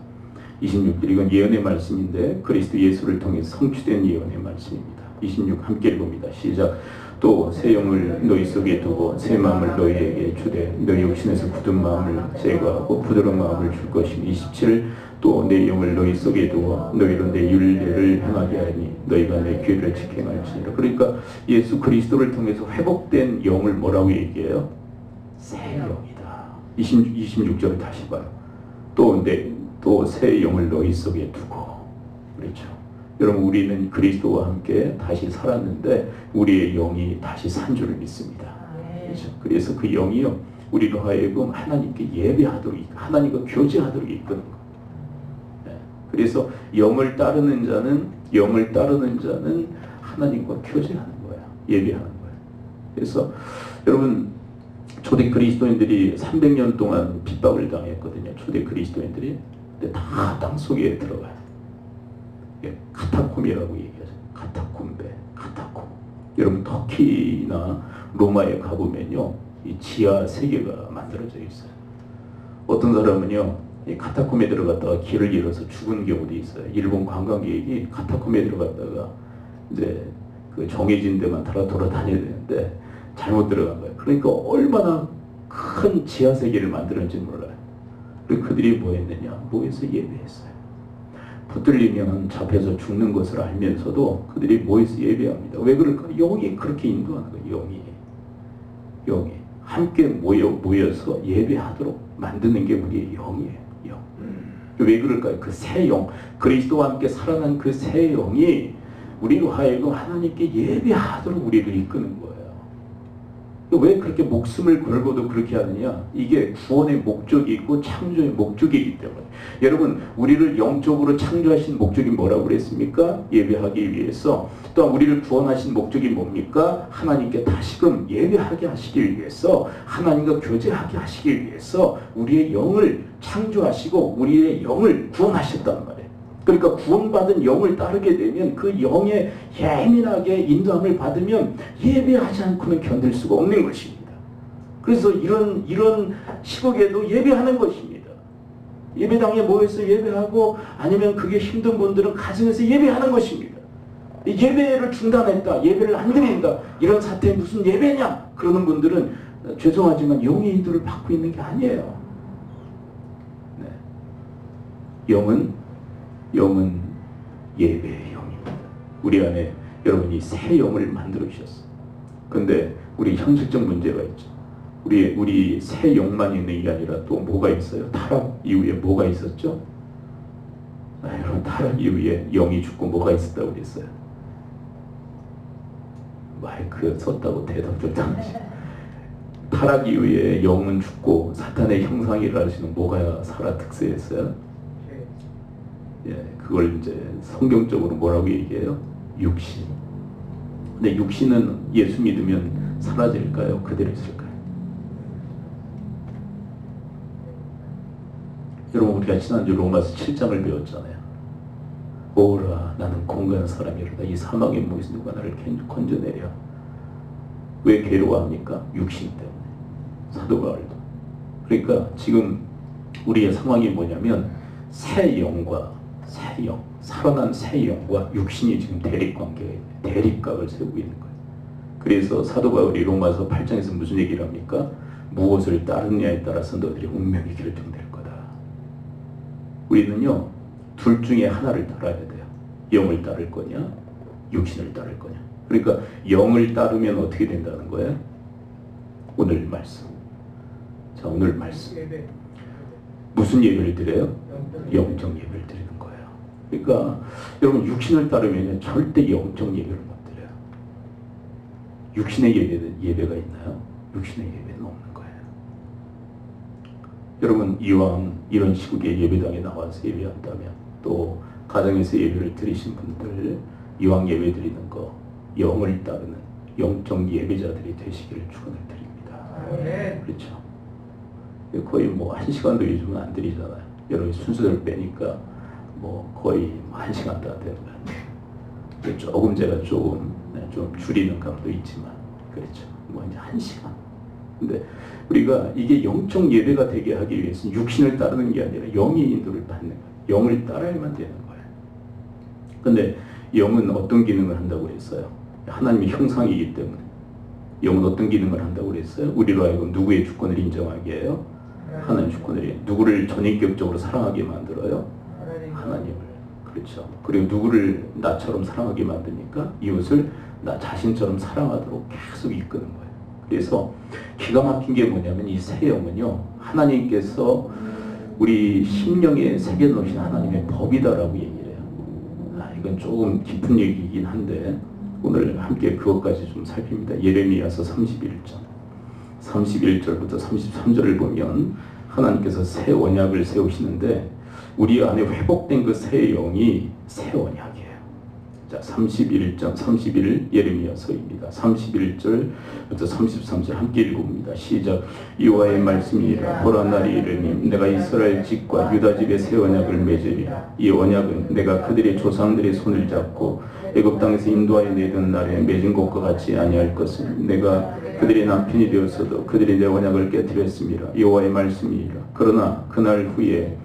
S2: 26절, 이건 예언의 말씀인데 그리스도 예수를 통해 성취된 예언의 말씀입니다. 26 함께 읽습니다. 시작. 또 새 영을 너희 속에 두고 새 마음을 너희에게 주되 너희 육신에서 굳은 마음을 제거하고 부드러운 마음을 줄 것이니 27. 또 내 영을 너희 속에 두고 너희로 내 율례를 행하게 하니 너희가 내 규례를 지켜할지니라. 그러니까 예수 그리스도를 통해서 회복된 영을 뭐라고 얘기해요? 새 영이다. 26절을 다시 봐요. 또 새 영을 너희 속에 두고. 그렇죠. 여러분, 우리는 그리스도와 함께 다시 살았는데 우리의 영이 다시 산 줄을 믿습니다. 그렇죠? 그래서 그 영이요, 우리로 하여금 하나님께 예배하도록, 하나님과 교제하도록 이끄는 거예요. 네. 그래서 영을 따르는 자는 하나님과 교제하는 거예요. 예배하는 거예요. 그래서 여러분, 초대 그리스도인들이 300년 동안 핍박을 당했거든요. 초대 그리스도인들이. 근데 다 땅속에 들어가요. 카타콤이라고 얘기하죠. 카타콤. 여러분, 터키나 로마에 가보면요, 이 지하 세계가 만들어져 있어요. 어떤 사람은요, 이 카타콤에 들어갔다가 길을 잃어서 죽은 경우도 있어요. 일본 관광객이 카타콤에 들어갔다가 이제 그 정해진 데만 돌아다녀야 되는데 잘못 들어간 거예요. 그러니까 얼마나 큰 지하 세계를 만들었는지 몰라요. 그리고 그들이 뭐 했느냐? 뭐해서 예배했어요. 붙들리면 잡혀서 죽는 것을 알면서도 그들이 뭐해서 예배합니다. 왜 그럴까? 영이 그렇게 인도하는 거예요. 영이 함께 모여서 예배하도록 만드는 게 우리의 영이에요. 영. 왜 그럴까요? 그 새 영, 그리스도와 함께 살아난 그 새 영이 우리로 하여금 하나님께 예배하도록 우리를 이끄는 거예요. 왜 그렇게 목숨을 걸고도 그렇게 하느냐? 이게 구원의 목적이 있고 창조의 목적이기 때문에. 여러분, 우리를 영적으로 창조하신 목적이 뭐라고 그랬습니까? 예배하기 위해서. 또한 우리를 구원하신 목적이 뭡니까? 하나님께 다시금 예배하게 하시기 위해서, 하나님과 교제하게 하시기 위해서 우리의 영을 창조하시고 우리의 영을 구원하셨단 말이에요. 그러니까 구원받은 영을 따르게 되면 그 영에 예민하게 인도함을 받으면 예배하지 않고는 견딜 수가 없는 것입니다. 그래서 이런 시국에도 예배하는 것입니다. 예배당에 모여서 예배하고 아니면 그게 힘든 분들은 가정에서 예배하는 것입니다. 예배를 중단했다, 예배를 안 드린다, 이런 사태에 무슨 예배냐 그러는 분들은 죄송하지만 영의 인도를 받고 있는 게 아니에요. 네. 영은 예배의 영입니다. 우리 안에 여러분이 새 영을 만들어 주셨어요. 근데 우리 현실적 문제가 있죠. 우리 새 영만 있는 게 아니라 또 뭐가 있어요? 타락 이후에 뭐가 있었죠? 여러분, 타락 이후에 영이 죽고 뭐가 있었다고 그랬어요? 마이크 썼다고 대답 좀 당하시. 타락 이후에 영은 죽고 사탄의 형상이 일어나시는 뭐가 살아 득세했어요? 예, 그걸 이제 성경적으로 뭐라고 얘기해요? 육신. 근데 육신은 예수 믿으면 사라질까요? 그대로 있을까요? 여러분, 우리가 지난주 로마서 7장을 배웠잖아요. 오라, 나는 공간한 사람이로다. 이 사망의 목에서 누가 나를 건져내랴. 왜 괴로워합니까? 육신 때문에. 사도 바울도. 그러니까 지금 우리의 상황이 뭐냐면 새 영과 새 영, 살아난 새 영과 육신이 지금 대립관계에 대립각을 세우고 있는 거예요. 그래서 사도 바울이 로마서 8장에서 무슨 얘기를 합니까? 무엇을 따르느냐에 따라서 너희들의 운명이 결정될 거다. 우리는요, 둘 중에 하나를 따라야 돼요. 영을 따를 거냐, 육신을 따를 거냐. 그러니까 영을 따르면 어떻게 된다는 거예요? 오늘 말씀. 자, 오늘 말씀. 무슨 예배를 드려요? 영적 예배를 드리는 거예요. 그러니까 여러분, 육신을 따르면 절대 영적 예배를 못 드려요. 육신의 예배가 있나요? 육신의 예배는 없는 거예요. 여러분, 이왕 이런 시국에 예배당에 나와서 예배한다면, 또 가정에서 예배를 드리신 분들 이왕 예배 드리는 거 영을 따르는 영적 예배자들이 되시기를 축원을 드립니다. 그렇죠? 거의 뭐 1시간도 요즘은 안 드리잖아요. 여러분 순서를 빼니까 뭐 거의 1시간 다 되는 거예요. 조금 제가 좀 줄이는 감도 있지만, 그렇죠. 뭐 이제 1시간. 근데 우리가 이게 영적 예배가 되게 하기 위해서는 육신을 따르는 게 아니라 영의 인도를 받는 거예요. 영을 따라야만 되는 거예요. 근데 영은 어떤 기능을 한다고 그랬어요? 하나님의 형상이기 때문에. 영은 어떤 기능을 한다고 그랬어요? 우리로 하여금 누구의 주권을 인정하게 해요? 하나님 주권을. 누구를 전인격적으로 사랑하게 만들어요? 하나님을. 그렇죠. 그리고 누구를 나처럼 사랑하게 만드니까? 이웃을 나 자신처럼 사랑하도록 계속 이끄는 거예요. 그래서 기가 막힌 게 뭐냐면 이 새 영은요, 하나님께서 우리 심령에 새겨놓으신 하나님의 법이다라고 얘기를 해요. 이건 조금 깊은 얘기이긴 한데 오늘 함께 그것까지 좀 살핍니다. 예레미야서 31절부터 33절을 보면 하나님께서 새 언약을 세우시는데 우리 안에 회복된 그 새 영이 새 언약이에요. 자, 31 예레미야서입니다. 31절부터 33절 함께 읽어봅니다. 시작. 여호와의 말씀이니라. 보라, 날이 이르니 내가 이스라엘 집과 유다 집의 새 언약을 맺으리라. 이 언약은 내가 그들의 조상들의 손을 잡고 애굽 땅에서 인도하여 내던 날에 맺은 것과 같이 아니할 것을. 내가 그들의 남편이 되었어도 그들이 내 언약을 깨뜨렸음이라. 여호와의 말씀이니라. 그러나 그날 후에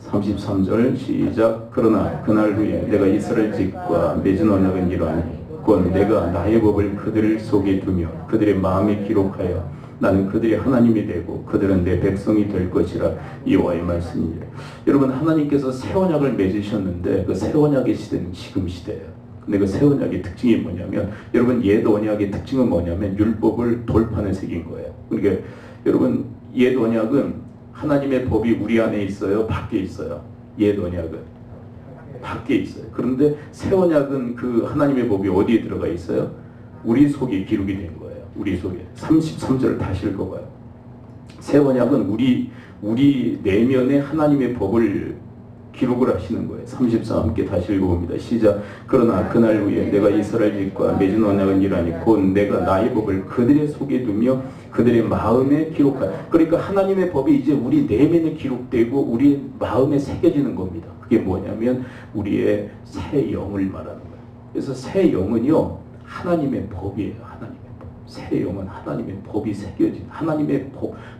S2: 33절 시작. 그러나 그날 후에 내가 이스라엘 집과 맺은 언약은 이러하니 곧 내가 나의 법을 그들 속에 두며 그들의 마음에 기록하여 나는 그들의 하나님이 되고 그들은 내 백성이 될 것이라. 여호와의 말씀이니라. 여러분, 하나님께서 새 언약을 맺으셨는데 그 새 언약의 시대는 지금 시대예요. 근데 그 새 언약의 특징이 뭐냐면, 여러분, 옛 언약의 특징은 뭐냐면 율법을 돌판에 새긴 거예요. 그러니까 여러분, 옛 언약은 하나님의 법이 우리 안에 있어요? 밖에 있어요? 옛 언약은 밖에 있어요. 그런데 새 언약은 그 하나님의 법이 어디에 들어가 있어요? 우리 속에 기록이 된 거예요. 우리 속에. 33절을 다시 읽어봐요. 새 언약은 우리 내면에 하나님의 법을 기록을 하시는 거예요. 34 함께 다시 읽어봅니다. 시작. 그러나 그날 후에 내가 이스라엘 집과 맺은 언약은 이라니 곧 내가 나의 법을 그들의 속에 두며 그들의 마음에 기록하여. 그러니까 하나님의 법이 이제 우리 내면에 기록되고 우리 마음에 새겨지는 겁니다. 그게 뭐냐면 우리의 새 영을 말하는 거예요. 그래서 새 영은요, 하나님의 법이에요. 하나님의 법. 새 영은 하나님의 법이 새겨진, 하나님의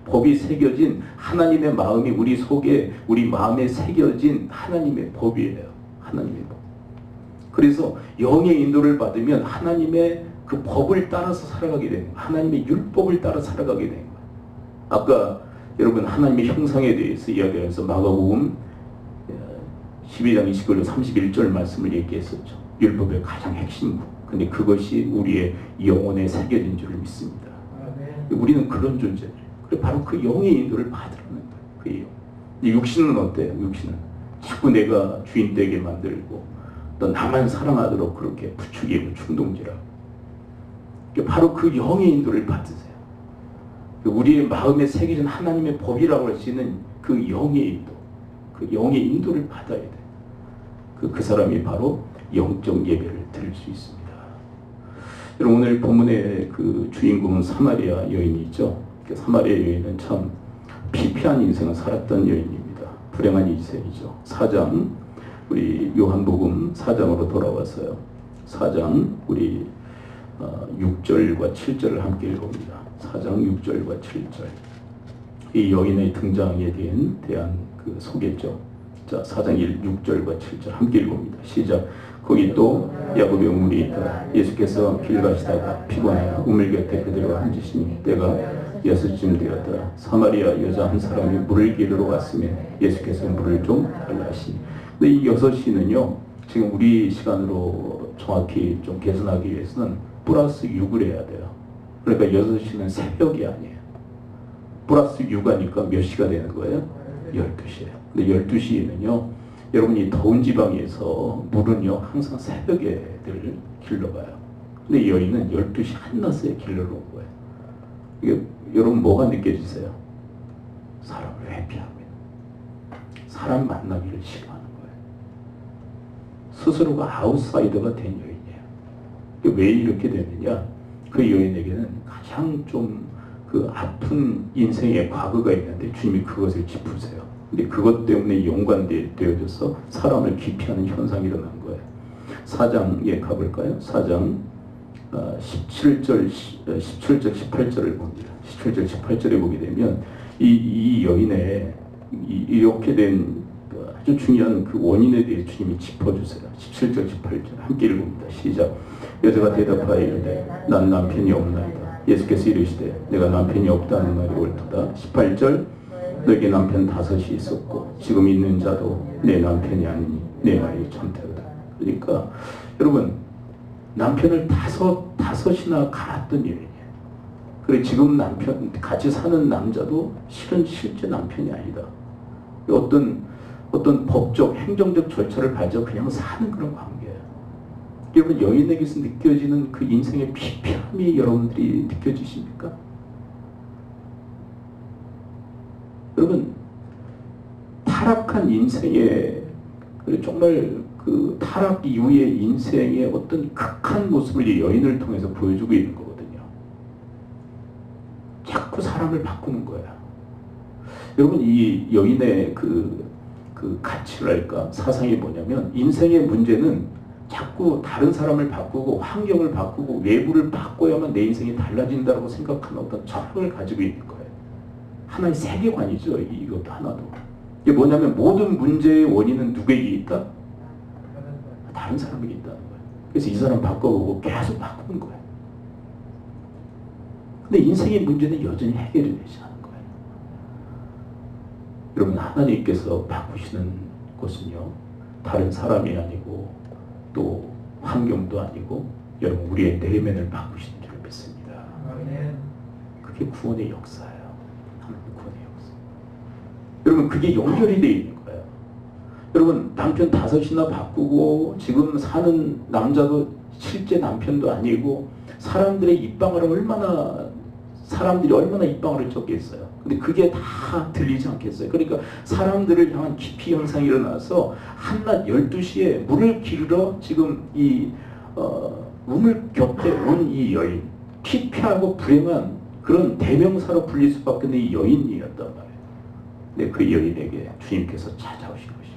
S2: 법이 새겨진 하나님의 마음이 우리 속에, 우리 마음에 새겨진 하나님의 법이에요. 하나님의 법. 그래서 영의 인도를 받으면 하나님의 그 법을 따라서 살아가게 되는 거예요. 하나님의 율법을 따라 살아가게 되는 거예요. 아까 여러분 하나님의 형상에 대해서 이야기하면서 마가복음 12장 29절 31절 말씀을 얘기했었죠. 율법의 가장 핵심. 근데 그것이 우리의 영혼에 새겨진 줄을 믿습니다. 우리는 그런 존재들. 그래 바로 그 영의 인도를 받으라는 거예요. 그 영. 육신은 어때요? 육신은 자꾸 내가 주인 되게 만들고 또 나만 사랑하도록 그렇게 부추기고 충동질하고. 바로 그 영의 인도를 받으세요. 우리의 마음에 새겨진 하나님의 법이라고 할 수 있는 그 영의 인도, 그 영의 인도를 받아야 돼. 그 사람이 바로 영적 예배를 드릴 수 있습니다. 여러분 오늘 본문의 그 주인공은 사마리아 여인이죠. 사마리아 여인은 참 피폐한 인생을 살았던 여인입니다. 불행한 인생이죠. 4장 우리 요한복음 4장으로 돌아와서요. 4장 우리 6절과 7절을 함께 읽어봅니다. 4장 6절과 7절. 이 여인의 등장에 대한 그 소개죠. 자, 4장 6절과 7절 함께 읽어봅니다. 시작. 거기 또 야곱의 우물이 있더라. 예수께서 길 가시다가 피곤하여 우물 곁에 그대로 앉으시니 때가 6쯤 되었더라. 사마리아 여자 한 사람이 물을 기르러 왔으면 예수께서 물을 좀 달라 하시니. 근데 이 6시는요. 지금 우리 시간으로 정확히 좀 계산하기 위해서는 플러스 6을 해야 돼요. 그러니까 6시는 새벽이 아니에요. 플러스 6 하니까 몇 시가 되는 거예요? 12시예요. 근데 12시에는요. 여러분이 더운 지방에서 물은요. 항상 새벽에 늘 길러가요. 근데 여인은 12시 한낮에 길러러 온 거예요. 이게 여러분 뭐가 느껴지세요? 사람을 회피하고 있는, 사람 만나기를 싫어하는 거예요. 스스로가 아웃사이더가 된 여인이에요. 왜 이렇게 되느냐? 그 여인에게는 가장 좀 그 아픈 인생의 과거가 있는데 주님이 그것을 짚으세요. 근데 그것 때문에 연관되어져서 사람을 기피하는 현상이 일어난 거예요. 4장에 가볼까요? 4장 17절, 18절을 봅니다. 17절, 18절에 보게 되면 이 여인의 이렇게 된 아주 중요한 그 원인에 대해 주님이 짚어주세요. 17절, 18절 함께 읽어봅니다. 시작. 여자가 대답하여 이르되 난 남편이 없나이다. 예수께서 이르시되 내가 남편이 없다는 말이 옳도다. 18절. 너에게 남편 5이 있었고 지금 있는 자도 내 남편이 아니니 내 말이 참되다. 그러니까 여러분 남편을 다섯이나 갈았던 여인이에요. 그래 지금 남편 같이 사는 남자도 실제 남편이 아니다. 어떤 법적 행정적 절차를 밟아 그냥 사는 그런 관계예요. 여러분 여인에게서 느껴지는 그 인생의 피폐함이 여러분들이 느껴지십니까? 여러분 타락한 인생의 정말 그 타락 이후의 인생의 어떤 극한 모습을 이 여인을 통해서 보여주고 있는 거거든요. 자꾸 사람을 바꾸는 거야. 여러분 이 여인의 그 가치랄까 사상이 뭐냐면 인생의 문제는 자꾸 다른 사람을 바꾸고 환경을 바꾸고 외부를 바꿔야만 내 인생이 달라진다고 생각하는 어떤 철학을 가지고 있는 거예요. 하나의 세계관이죠. 이것도 하나도. 이게 뭐냐면 모든 문제의 원인은 누구에게 있다? 다른 사람에게 있다는 거예요. 그래서 이 사람 바꿔보고 계속 바꾸는 거예요. 근데 인생의 문제는 여전히 해결이 되지 않은 거예요. 여러분 하나님께서 바꾸시는 것은요. 다른 사람이 아니고 또 환경도 아니고 여러분 우리의 내면을 바꾸시는 줄 믿습니다. 그게 구원의 역사예요. 여러분 그게 연결이 되어 있는 거예요. 여러분 남편 5이나 바꾸고 지금 사는 남자도 실제 남편도 아니고 사람들의 입방아를 사람들이 얼마나 입방아를 쫓겠어요. 근데 그게 다 들리지 않겠어요. 그러니까 사람들을 향한 기피 현상이 일어나서 한낮 12시에 물을 기르러 지금 이 우물 곁에 온 이 여인, 피폐하고 불행한 그런 대명사로 불릴 수밖에 없는 이 여인이었단 말이에요. 근데 그 여인에게 주님께서 찾아오신 것입니다.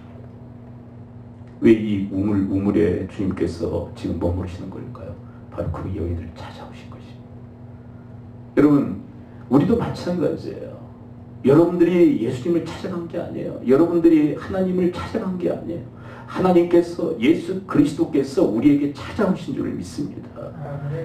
S2: 왜 이 우물에 주님께서 지금 머무르시는 걸까요? 바로 그 여인을 찾아오신 것입니다. 여러분, 우리도 마찬가지예요. 여러분들이 예수님을 찾아간 게 아니에요. 여러분들이 하나님을 찾아간 게 아니에요. 하나님께서, 예수 그리스도께서 우리에게 찾아오신 줄 믿습니다.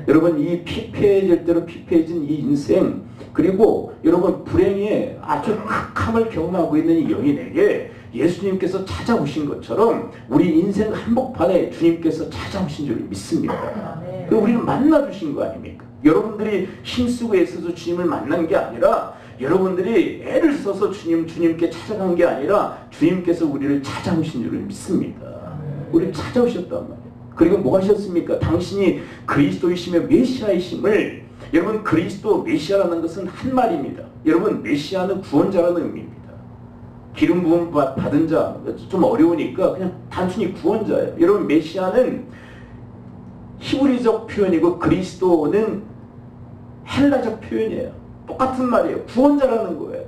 S2: 여러분, 이 피폐해질 대로 피폐해진 이 인생, 그리고 여러분 불행에 아주 극함을 경험하고 있는 이 여인에게 예수님께서 찾아오신 것처럼 우리 인생 한복판에 주님께서 찾아오신 줄 믿습니다. 그리고 우리를 만나주신 거 아닙니까? 여러분들이 힘쓰고 애써서 주님을 만난 게 아니라, 여러분들이 애를 써서 주님께 찾아간 게 아니라 주님께서 우리를 찾아오신 줄을 믿습니다. 우리를 찾아오셨단 말이에요. 그리고 뭐 하셨습니까? 당신이 그리스도이시며 메시아이심을, 여러분 그리스도 메시아라는 것은 한 말입니다. 여러분 메시아는 구원자라는 의미입니다. 기름 부음 받은 자, 좀 어려우니까 그냥 단순히 구원자예요. 여러분 메시아는 히브리적 표현이고 그리스도는 헬라적 표현이에요. 똑같은 말이에요. 구원자라는 거예요.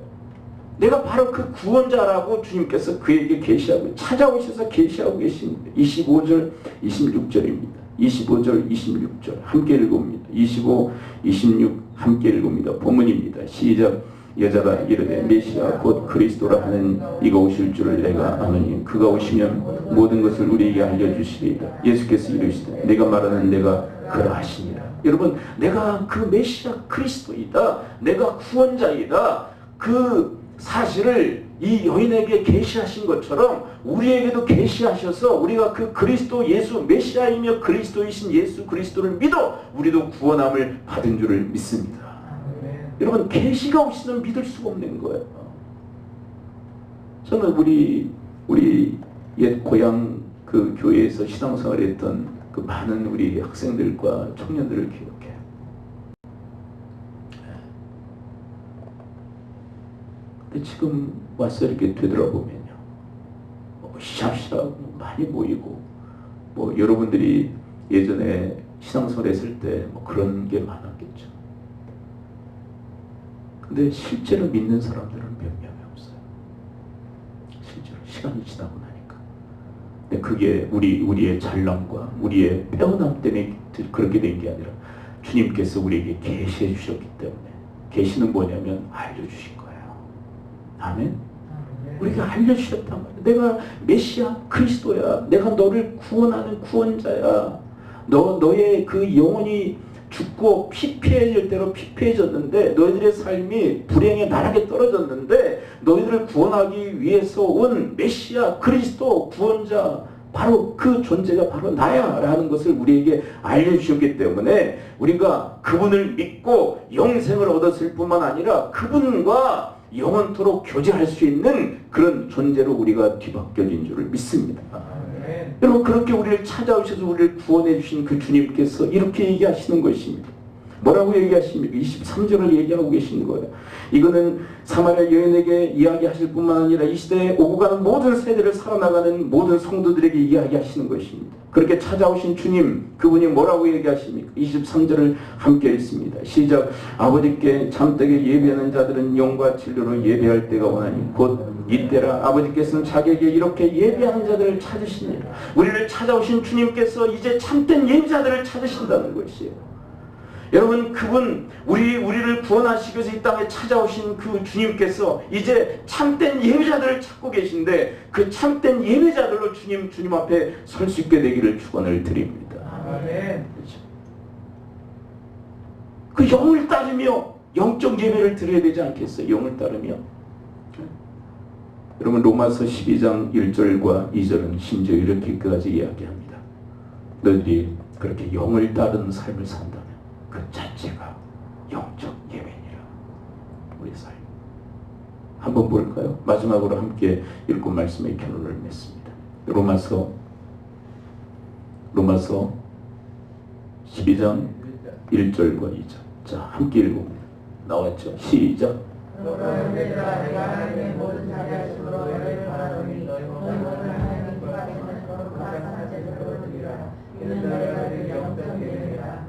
S2: 내가 바로 그 구원자라고 주님께서 그에게 계시하고 찾아오셔서 계시하고 계십니다. 25절 26절입니다. 25절 26절 함께 읽어봅니다. 25, 26 함께 읽어봅니다. 본문입니다. 시작. 여자가 이르되 메시아 곧 그리스도라 하는 이가 오실 줄을 내가 아노니 그가 오시면 모든 것을 우리에게 알려주시리이다. 예수께서 이르시되 내가 말하는 내가 그러하시니라. 여러분, 내가 그 메시아 그리스도이다, 내가 구원자이다, 그 사실을 이 여인에게 계시하신 것처럼 우리에게도 계시하셔서 우리가 그 그리스도 예수 메시아이며 그리스도이신 예수 그리스도를 믿어 우리도 구원함을 받은 줄을 믿습니다. 여러분, 계시가 없이는 믿을 수가 없는 거예요. 저는 우리 옛 고향 그 교회에서 신앙생활을 했던 그 많은 우리 학생들과 청년들을 기억해요. 근데 지금 와서 이렇게 되돌아보면요, 샤샤 많이 모이고, 여러분들이 예전에 신앙생활 했을 때 그런 게 많았겠죠. 근데 실제로 믿는 사람들은 몇 명이 없어요. 실제로 시간이 지나고 나니까. 근데 그게 우리의 잘남과 우리의 빼어남 때문에 그렇게 된 게 아니라 주님께서 우리에게 계시해 주셨기 때문에. 계시는 뭐냐면 알려주신 거예요. 아멘. 우리에게 알려주셨단 말이에요. 내가 메시아 그리스도야. 내가 너를 구원하는 구원자야. 너의 그 영혼이 죽고 피폐해질 대로 피폐해졌는데, 너희들의 삶이 불행의 나락에 떨어졌는데 너희들을 구원하기 위해서 온 메시아 그리스도 구원자, 바로 그 존재가 바로 나야 라는 것을 우리에게 알려주셨기 때문에 우리가 그분을 믿고 영생을 얻었을 뿐만 아니라 그분과 영원토록 교제할 수 있는 그런 존재로 우리가 뒤바뀌어진 줄을 믿습니다. 여러분, 그렇게 우리를 찾아오셔서 우리를 구원해 주신 그 주님께서 이렇게 얘기하시는 것입니다. 뭐라고 얘기하십니까? 23절을 얘기하고 계시는 거예요. 이거는 사마리아 여인에게 이야기하실 뿐만 아니라 이 시대에 오고 가는 모든 세대를 살아나가는 모든 성도들에게 이야기하시는 것입니다. 그렇게 찾아오신 주님, 그분이 뭐라고 얘기하십니까? 23절을 함께 읽습니다. 시작. 아버지께 참되게 예배하는 자들은 영과 진리로 예배할 때가 오나니 곧 이때라. 아버지께서는 자기에게 이렇게 예배하는 자들을 찾으시니라. 우리를 찾아오신 주님께서 이제 참된 예배자들을 찾으신다는 것이에요. 여러분, 그분, 우리를 구원하시기 위해서 이 땅에 찾아오신 그 주님께서 이제 참된 예배자들을 찾고 계신데, 그 참된 예배자들로 주님 앞에 설 수 있게 되기를 축원을 드립니다. 아멘. 그 영을 따르며 영적 예배를 드려야 되지 않겠어요? 영을 따르며. 여러분, 로마서 12장 1절과 2절은 심지어 이렇게까지 이야기합니다. 너희들이 그렇게 영을 따르는 삶을 산다면 그 자체가 영적 예배니라. 우리 삶 한번 볼까요? 마지막으로 함께 읽고 말씀의 결론을 맺습니다. 로마서 12장 1절과 2절. 자, 함께 읽어봅니다. 나왔죠? 시작.
S4: 너희는 내가 하나님의 모든 자비하심으로 너희를 바라보니 너희 모든 하나님 구하시는 거룩한 사제들로 드리라. 이는 너희가 영적 예배니라.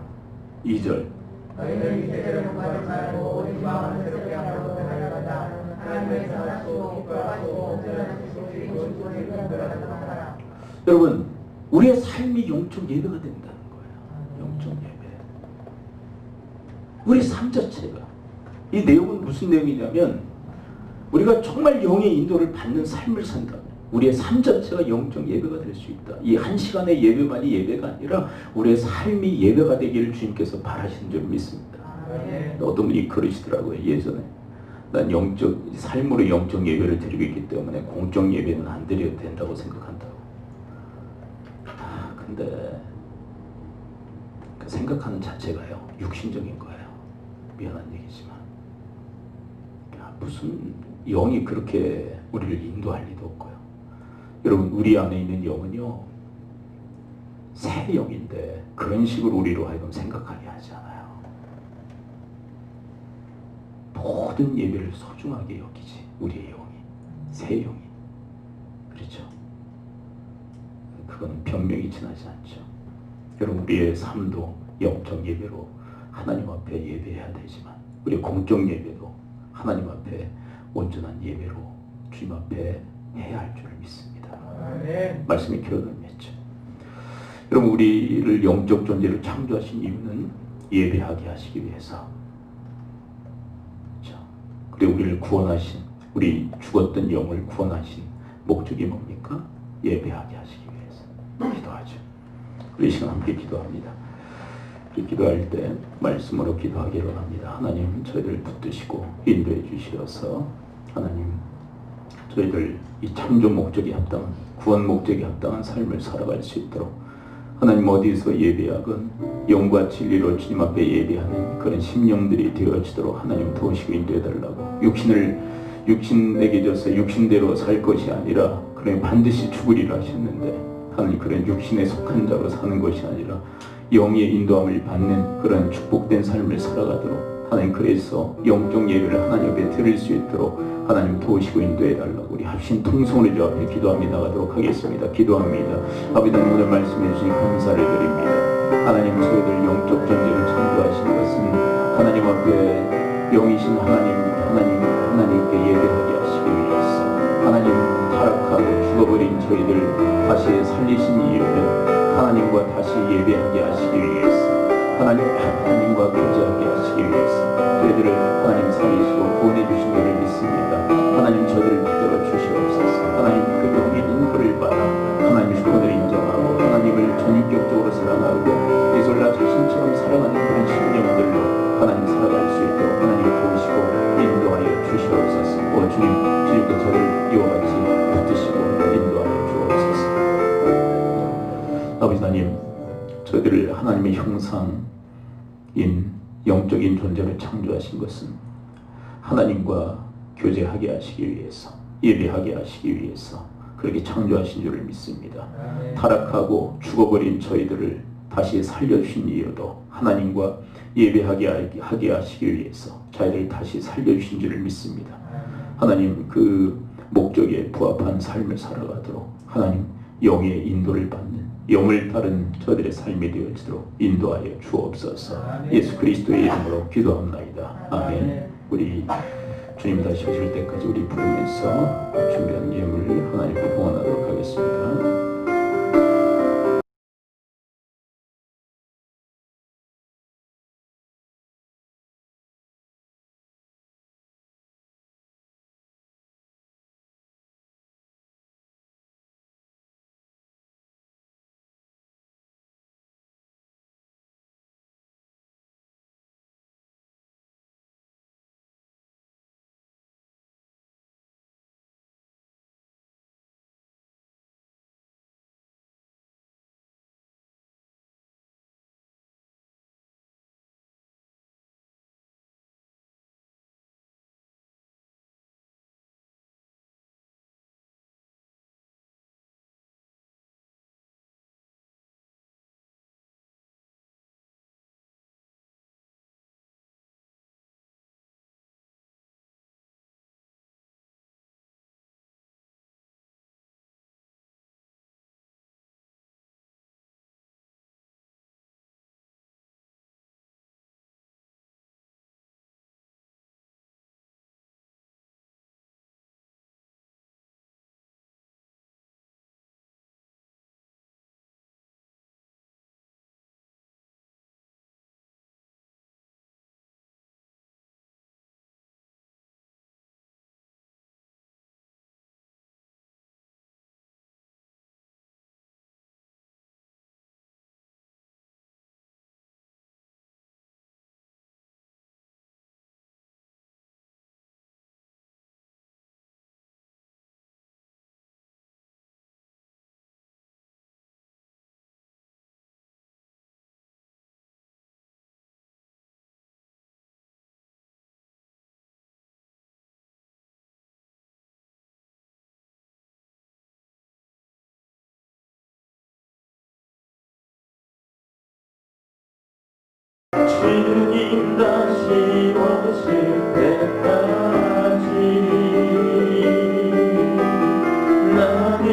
S2: 2절.
S4: 너희는 이제대로 구하지 말고 오직 마음을 새롭게 하고 변화하다. 하나님의 선하시고 기뻐하시고 온전하시고 주인 주의 분별하는 하라.
S2: 여러분, 우리의 삶이 영적 예배가 된다는 거예요. 영적 예배. 우리 삶 자체가. 이 내용은 무슨 내용이냐면 우리가 정말 영의 인도를 받는 삶을 산다면 우리의 삶 자체가 영적 예배가 될 수 있다. 이 한 시간의 예배만이 예배가 아니라 우리의 삶이 예배가 되기를 주님께서 바라시는 줄 믿습니다. 어떤 분이 그러시더라고요. 예전에 난 삶으로 영적 예배를 드리고 있기 때문에 공적 예배는 안 드려도 된다고 생각한다고. 근데 그 생각하는 자체가요 육신적인 거예요. 미안한 얘기지만 무슨 영이 그렇게 우리를 인도할 리도 없고요. 여러분 우리 안에 있는 영은요 새 영인데 그런 식으로 우리로 하여금 생각하게 하지 않아요. 모든 예배를 소중하게 여기지. 우리의 영이 새 영이. 그렇죠. 그건 변명이 지나지 않죠. 여러분 우리의 삶도 영적 예배로 하나님 앞에 예배해야 되지만 우리 공적 예배도 하나님 앞에 온전한 예배로 주님 앞에 해야 할 줄을 믿습니다. 말씀이 결론을 맺죠. 여러분 우리를 영적 존재로 창조하신 이유는 예배하게 하시기 위해서. 그렇죠? 그리고 우리를 구원하신 우리 죽었던 영을 구원하신 목적이 뭡니까? 예배하게 하시기 위해서. 기도하죠. 우리 이 시간 함께 기도합니다. 기도할 때 말씀으로 기도하기로 합니다. 하나님 저희들 붙드시고 인도해 주시어서 하나님 저희들 이 창조 목적에 합당한 구원 목적에 합당한 삶을 살아갈 수 있도록 하나님 어디서 예배하건 영과 진리로 주님 앞에 예배하는 그런 심령들이 되어지도록 하나님 도우시고 인도해 달라고. 육신 내게 줘서 육신대로 살 것이 아니라 그냥 반드시 죽으리라 하셨는데 하나님 그런 육신에 속한 자로 사는 것이 아니라 영의 인도함을 받는 그런 축복된 삶을 살아가도록 하나님 그래서 영적 예배를 하나님 앞에 드릴 수 있도록 하나님 도우시고 인도해 달라고 우리 합심 통성으로 주 앞에 기도하며 나가도록 하겠습니다. 기도합니다. 아버지 하나님 오늘 말씀해 주신 감사를 드립니다. 하나님 저희들 영적 존재를 창조하신 것은 하나님 앞에 영이신 하나님께 예배하게 하시기 위해서 하나님 타락하고 죽어버린 저희들 다시 살리신 이유는 하나님과 다시 예배하게 하시기 위해서 하나님과 교제하게 하시기 위해서 저희들을 하나님 살리시고 구원해 주신 것을 믿습니다. 하나님 저희들을 붙들어 주시옵소서. 하나님 그 영의 인도를 받아 하나님 주권을 인정하고 하나님을 전인격적으로 사랑하고 예술나 자신처럼 살아가는 그런 심령들로 하나님 살아갈 수 있도록 하나님 도우시고 인도하여 주시옵소서. 주님께 저를 이와 같이 붙드시고 인도하여 주옵소서. 아버지 하나님 저희들을 하나님의 형상인 영적인 존재로 창조하신 것은 하나님과 교제하게 하시기 위해서 예배하게 하시기 위해서 그렇게 창조하신 줄을 믿습니다. 타락하고 죽어버린 저희들을 다시 살려주신 이유도 하나님과 예배하게 하시기 위해서 저희들을 다시 살려주신 줄을 믿습니다. 하나님 그 목적에 부합한 삶을 살아가도록 하나님 영의 인도를 받는 영을 따른 저들의 삶이 되어지도록 인도하여 주옵소서. 예수 그리스도의 이름으로 기도합나이다. 아멘. 우리 주님 다시 오실 때까지 우리 부르면서 준비한 예물을 하나님께 봉헌하도록 하겠습니다. 주님 다시 오실 때까지 나는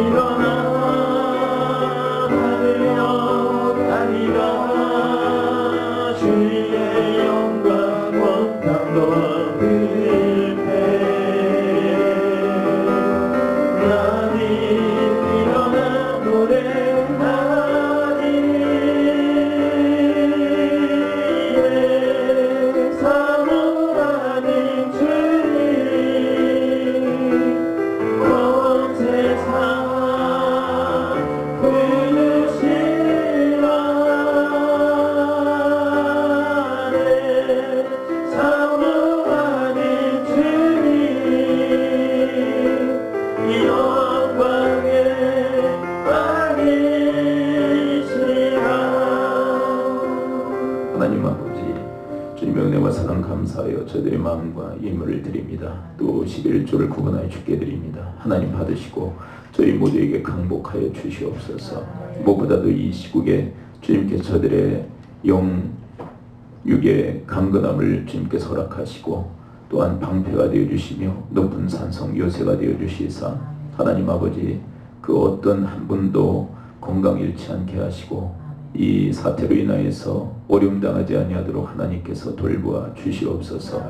S2: 일어나 하늘여 다니라 주의 영광 원탕도 그대 나는 일어나 노래하리 사모하는 주님 온 세상 부르시라 내 사모하는 주님 영광의 왕이시라. 하나님 아버지, 주님의 은혜와 사랑 감사하여 저희들의 마음과 예물을 드립니다. 또 11조를 구분하여 주께 드립니다. 하나님 받으시고 저희 모두에게 강복하여 주시옵소서. 무엇보다도 이 시국에 주님께서 저들의 육의 강건함을 주님께서 허락하시고 또한 방패가 되어주시며 높은 산성 요새가 되어주시사 하나님 아버지 그 어떤 한 분도 건강 잃지 않게 하시고 이 사태로 인하여서 어려움 당하지 아니하도록 하나님께서 돌보아 주시옵소서.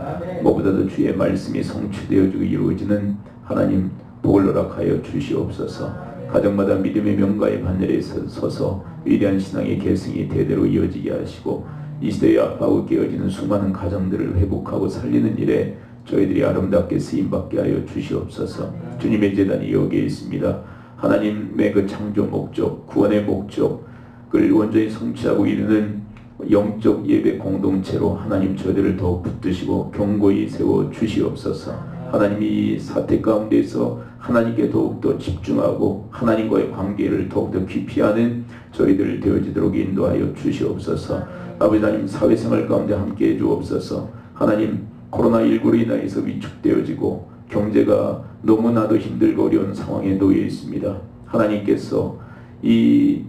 S2: 무엇보다도 주의 말씀이 성취되어지고 이루어지는 하나님 복을 허락하여 주시옵소서. 가정마다 믿음의 명가의 반열에 서서 위대한 신앙의 계승이 대대로 이어지게 하시고 이 시대에 아파하고 깨어지는 수많은 가정들을 회복하고 살리는 일에 저희들이 아름답게 쓰임받게 하여 주시옵소서. 주님의 재단이 여기에 있습니다. 하나님의 그 창조 목적, 구원의 목적을 온전히 성취하고 이루는 영적 예배 공동체로 하나님 저희들을 더욱 붙드시고 견고히 세워 주시옵소서. 하나님이 이 사태 가운데서 하나님께 더욱더 집중하고 하나님과의 관계를 더욱더 깊이 하는 저희들 되어지도록 인도하여 주시옵소서. 아버지 하나님 사회생활 가운데 함께해 주옵소서. 하나님 코로나19로 인하여서 위축되어지고 경제가 너무나도 힘들고 어려운 상황에 놓여 있습니다. 하나님께서 이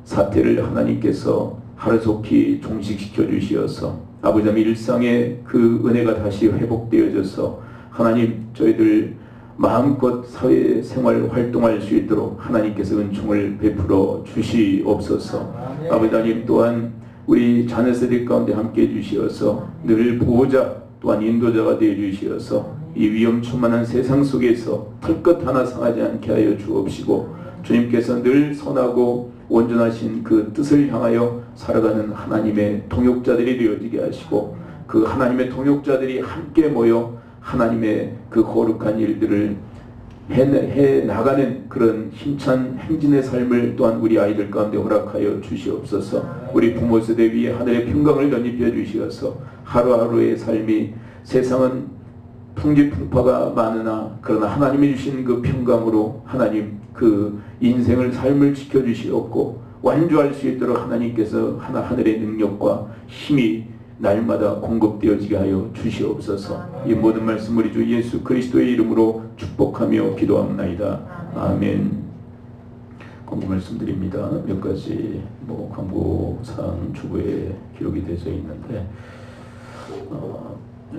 S2: 사태를 하나님께서 하루속히 종식시켜 주시어서 아버지 하나님 일상의 그 은혜가 다시 회복되어져서 하나님 저희들 마음껏 사회생활 활동할 수 있도록 하나님께서 은총을 베풀어 주시옵소서. 아버지 하나님 또한 우리 자녀세대 가운데 함께해 주시어서 늘 보호자 또한 인도자가 되어 주시어서 이 위험천만한 세상 속에서 털끝 하나 상하지 않게 하여 주옵시고 주님께서 늘 선하고 온전하신 그 뜻을 향하여 살아가는 하나님의 동역자들이 되어지게 하시고 그 하나님의 동역자들이 함께 모여 하나님의 그 거룩한 일들을 해 나가는 그런 힘찬 행진의 삶을 또한 우리 아이들 가운데 허락하여 주시옵소서. 우리 부모 세대 위에 하늘의 평강을 덧입혀 주시어서 하루하루의 삶이 세상은 풍지풍파가 많으나 그러나 하나님이 주신 그 평강으로 하나님 그 인생을 삶을 지켜주시옵고 완주할 수 있도록 하나님께서 하늘의 능력과 힘이 날마다 공급되어지게 하여 주시옵소서. 이 모든 말씀 우리 주 예수 그리스도의 이름으로 축복하며 기도합나이다. 아멘. 광고 말씀드립니다. 몇 가지 광고사항 주부에 기록이 되어 있는데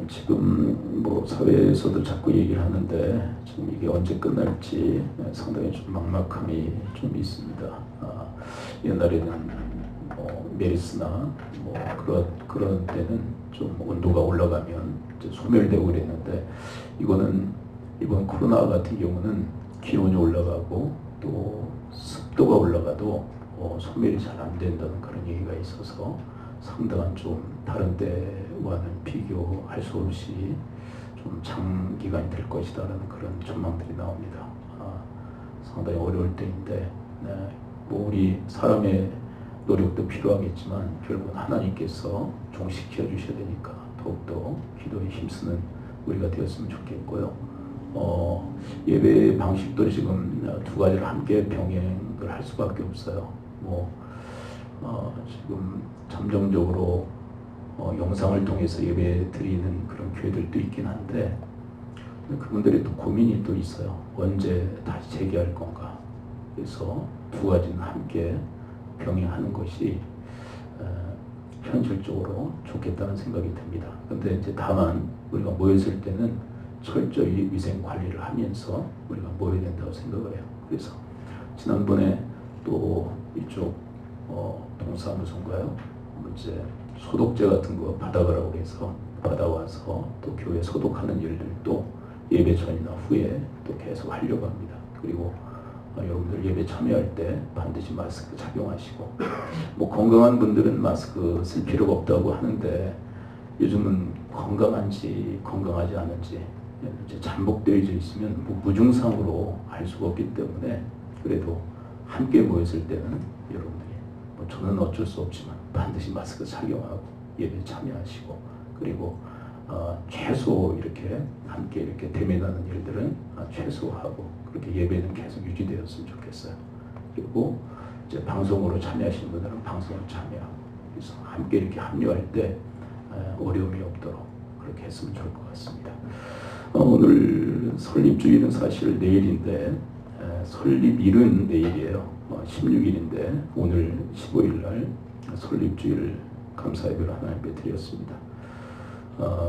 S2: 지금 사회에서도 자꾸 얘기를 하는데 지금 이게 언제 끝날지 상당히 좀 막막함이 좀 있습니다. 옛날에는 메르스나 그런 때는 좀 온도가 올라가면 이제 소멸되고 그랬는데 이거는 이번 코로나 같은 경우는 기온이 올라가고 또 습도가 올라가도 소멸이 잘 안 된다는 그런 얘기가 있어서 상당한 좀 다른 때와는 비교할 수 없이 좀 장기간이 될 것이다라는 그런 전망들이 나옵니다. 상당히 어려울 때인데 우리 사람의 노력도 필요하겠지만 결국은 하나님께서 종식시켜 주셔야 되니까 더욱더 기도에 힘쓰는 우리가 되었으면 좋겠고요. 예배 방식도 지금 두 가지를 함께 병행을 할 수밖에 없어요. 지금 잠정적으로 영상을 통해서 예배 드리는 그런 교회들도 있긴 한데 그분들이 또 고민이 또 있어요. 언제 다시 재개할 건가. 그래서 두 가지는 함께 병행하는 것이 현실적으로 좋겠다는 생각이 듭니다. 근데 이제 다만 우리가 모였을 때는 철저히 위생 관리를 하면서 우리가 모여야 된다고 생각을 해요. 그래서 지난번에 또 이쪽 동사무소인가요? 이제 소독제 같은 거 받아가라고 해서 받아와서 또 교회 소독하는 일들도 예배 전이나 후에 또 계속 하려고 합니다. 그리고 여러분들 예배 참여할 때 반드시 마스크 착용하시고, 뭐 건강한 분들은 마스크 쓸 필요가 없다고 하는데 요즘은 건강한지 건강하지 않은지 이제 잠복되어져 있으면 뭐 무증상으로 알 수가 없기 때문에 그래도 함께 모였을 때는 여러분들이 뭐 저는 어쩔 수 없지만 반드시 마스크 착용하고 예배 참여하시고, 그리고 최소 이렇게 함께 이렇게 대면하는 일들은 최소하고 그렇게 예배는 계속 유지되었으면 좋겠어요. 그리고 이제 방송으로 참여하시는 분들은 방송으로 참여하고, 그래서 함께 이렇게 합류할 때 어려움이 없도록 그렇게 했으면 좋을 것 같습니다. 오늘 설립주일은 사실 내일인데 설립일은 내일이에요. 16일인데 오늘 15일 날 설립주일 감사예배를 하나님께 드렸습니다.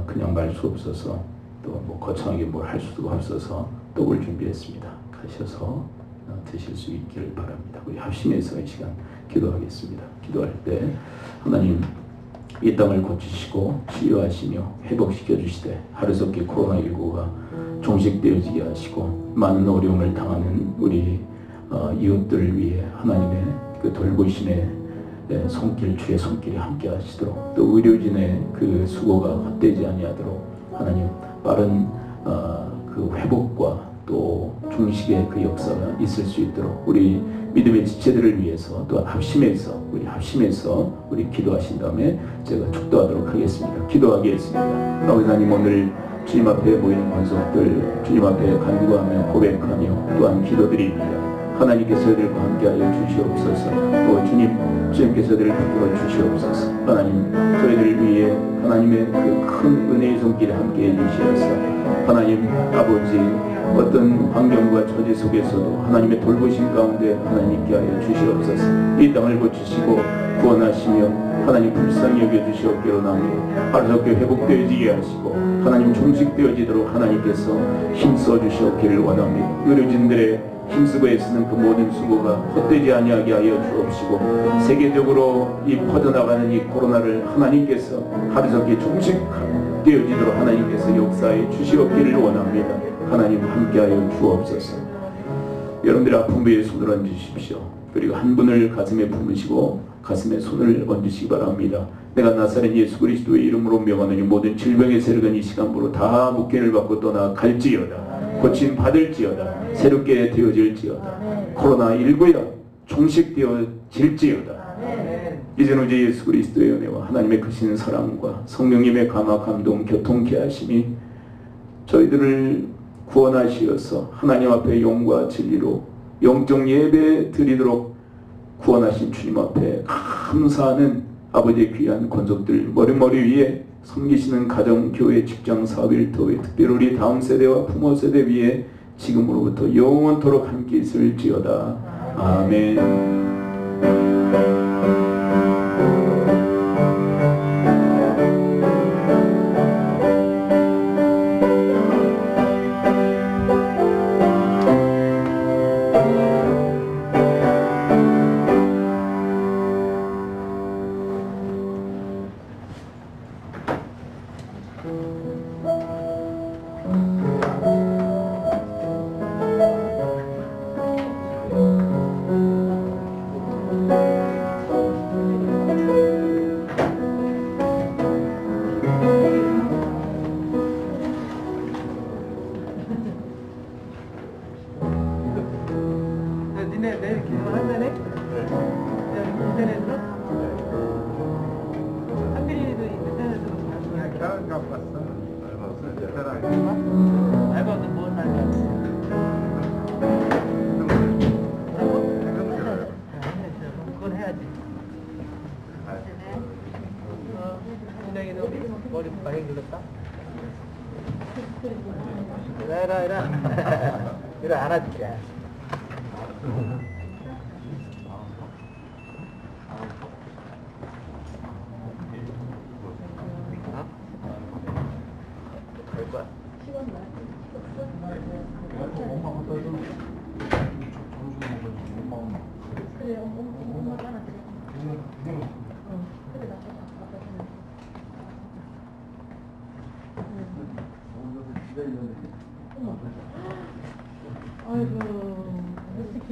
S2: 그냥 말 수 없어서 또 뭐 거창하게 뭘 할 수도 없어서 떡을 준비했습니다. 가셔서 드실 수 있기를 바랍니다. 우리 합심해서 이 시간 기도하겠습니다. 기도할 때 하나님 이 땅을 고치시고 치유하시며 회복시켜 주시되 하루속히 코로나19가 종식되어지게 하시고 많은 어려움을 당하는 우리 이웃들을 위해 하나님의 그 돌보심의 손길, 주의 손길이 함께 하시도록, 또 의료진의 그 수고가 헛되지 아니하도록 하나님 빠른 그 회복과 또 종식의 그 역사가 있을 수 있도록 우리 믿음의 지체들을 위해서 또한 합심해서 우리 기도하신 다음에 제가 축도하도록 하겠습니다. 기도하겠습니다. 아버지 하나님, 오늘 주님 앞에 모이는 권속들 주님 앞에 간구하며 고백하며 또한 기도드립니다. 하나님께서 저희들과 함께하여 주시옵소서. 또 주님께서 저희들을 붙들어 주시옵소서. 하나님, 저희들을 위해 하나님의 그 큰 은혜의 손길에 함께해 주시옵소서. 하나님 아버지, 어떤 환경과 처지 속에서도 하나님의 돌보심 가운데 하나님께 하여 주시옵소서. 이 땅을 고치시고 구원하시며 하나님 불쌍히 여겨주시옵기로 나옵니다. 하루속히 회복되어지게 하시고 하나님 종식되어지도록 하나님께서 힘써 주시옵기를 원합니다. 의료진들의 힘쓰고 애쓰는 그 모든 수고가 헛되지 아니하게 하여 주옵시고, 세계적으로 이 퍼져나가는 이 코로나를 하나님께서 하루속히 종식되어지도록 하나님께서 역사해 주시옵기를 원합니다. 하나님 함께하여 주옵소서. 여러분들의 아픈 부위에 손을 얹으십시오. 그리고 한 분을 가슴에 품으시고 가슴에 손을 얹으시기 바랍니다. 내가 나사렛 예수 그리스도의 이름으로 명하노니 모든 질병의 세력은 이 시간부로 다 묵게를 받고 떠나갈지어다. 고침 받을지어다. 새롭게 되어질지어다. 코로나19여 종식되어질지어다. 이제는 이제 예수 그리스도의 은혜와 하나님의 크신 사랑과 성령님의 감화 감동 교통케 하심이 저희들을 구원하시어서 하나님 앞에 영과 진리로 영적 예배 드리도록 구원하신 주님 앞에 감사하는 아버지의 귀한 권속들 머리머리 위에 섬기시는 가정, 교회, 직장, 사업, 일터에 특별히 우리 다음 세대와 부모 세대 위에 지금으로부터 영원토록 함께 있을지어다. 아멘.
S1: 내일 기도한다네? 인터넷으로? 한빈이도 인터넷으로 봤어.
S3: 결혼 갖고 왔어.
S1: 알바도 뭔 말이야? 그건 해야지. 은행이도 머리 많이 길렀다? 이래 안아줄게.
S4: 아이고, 어떡해.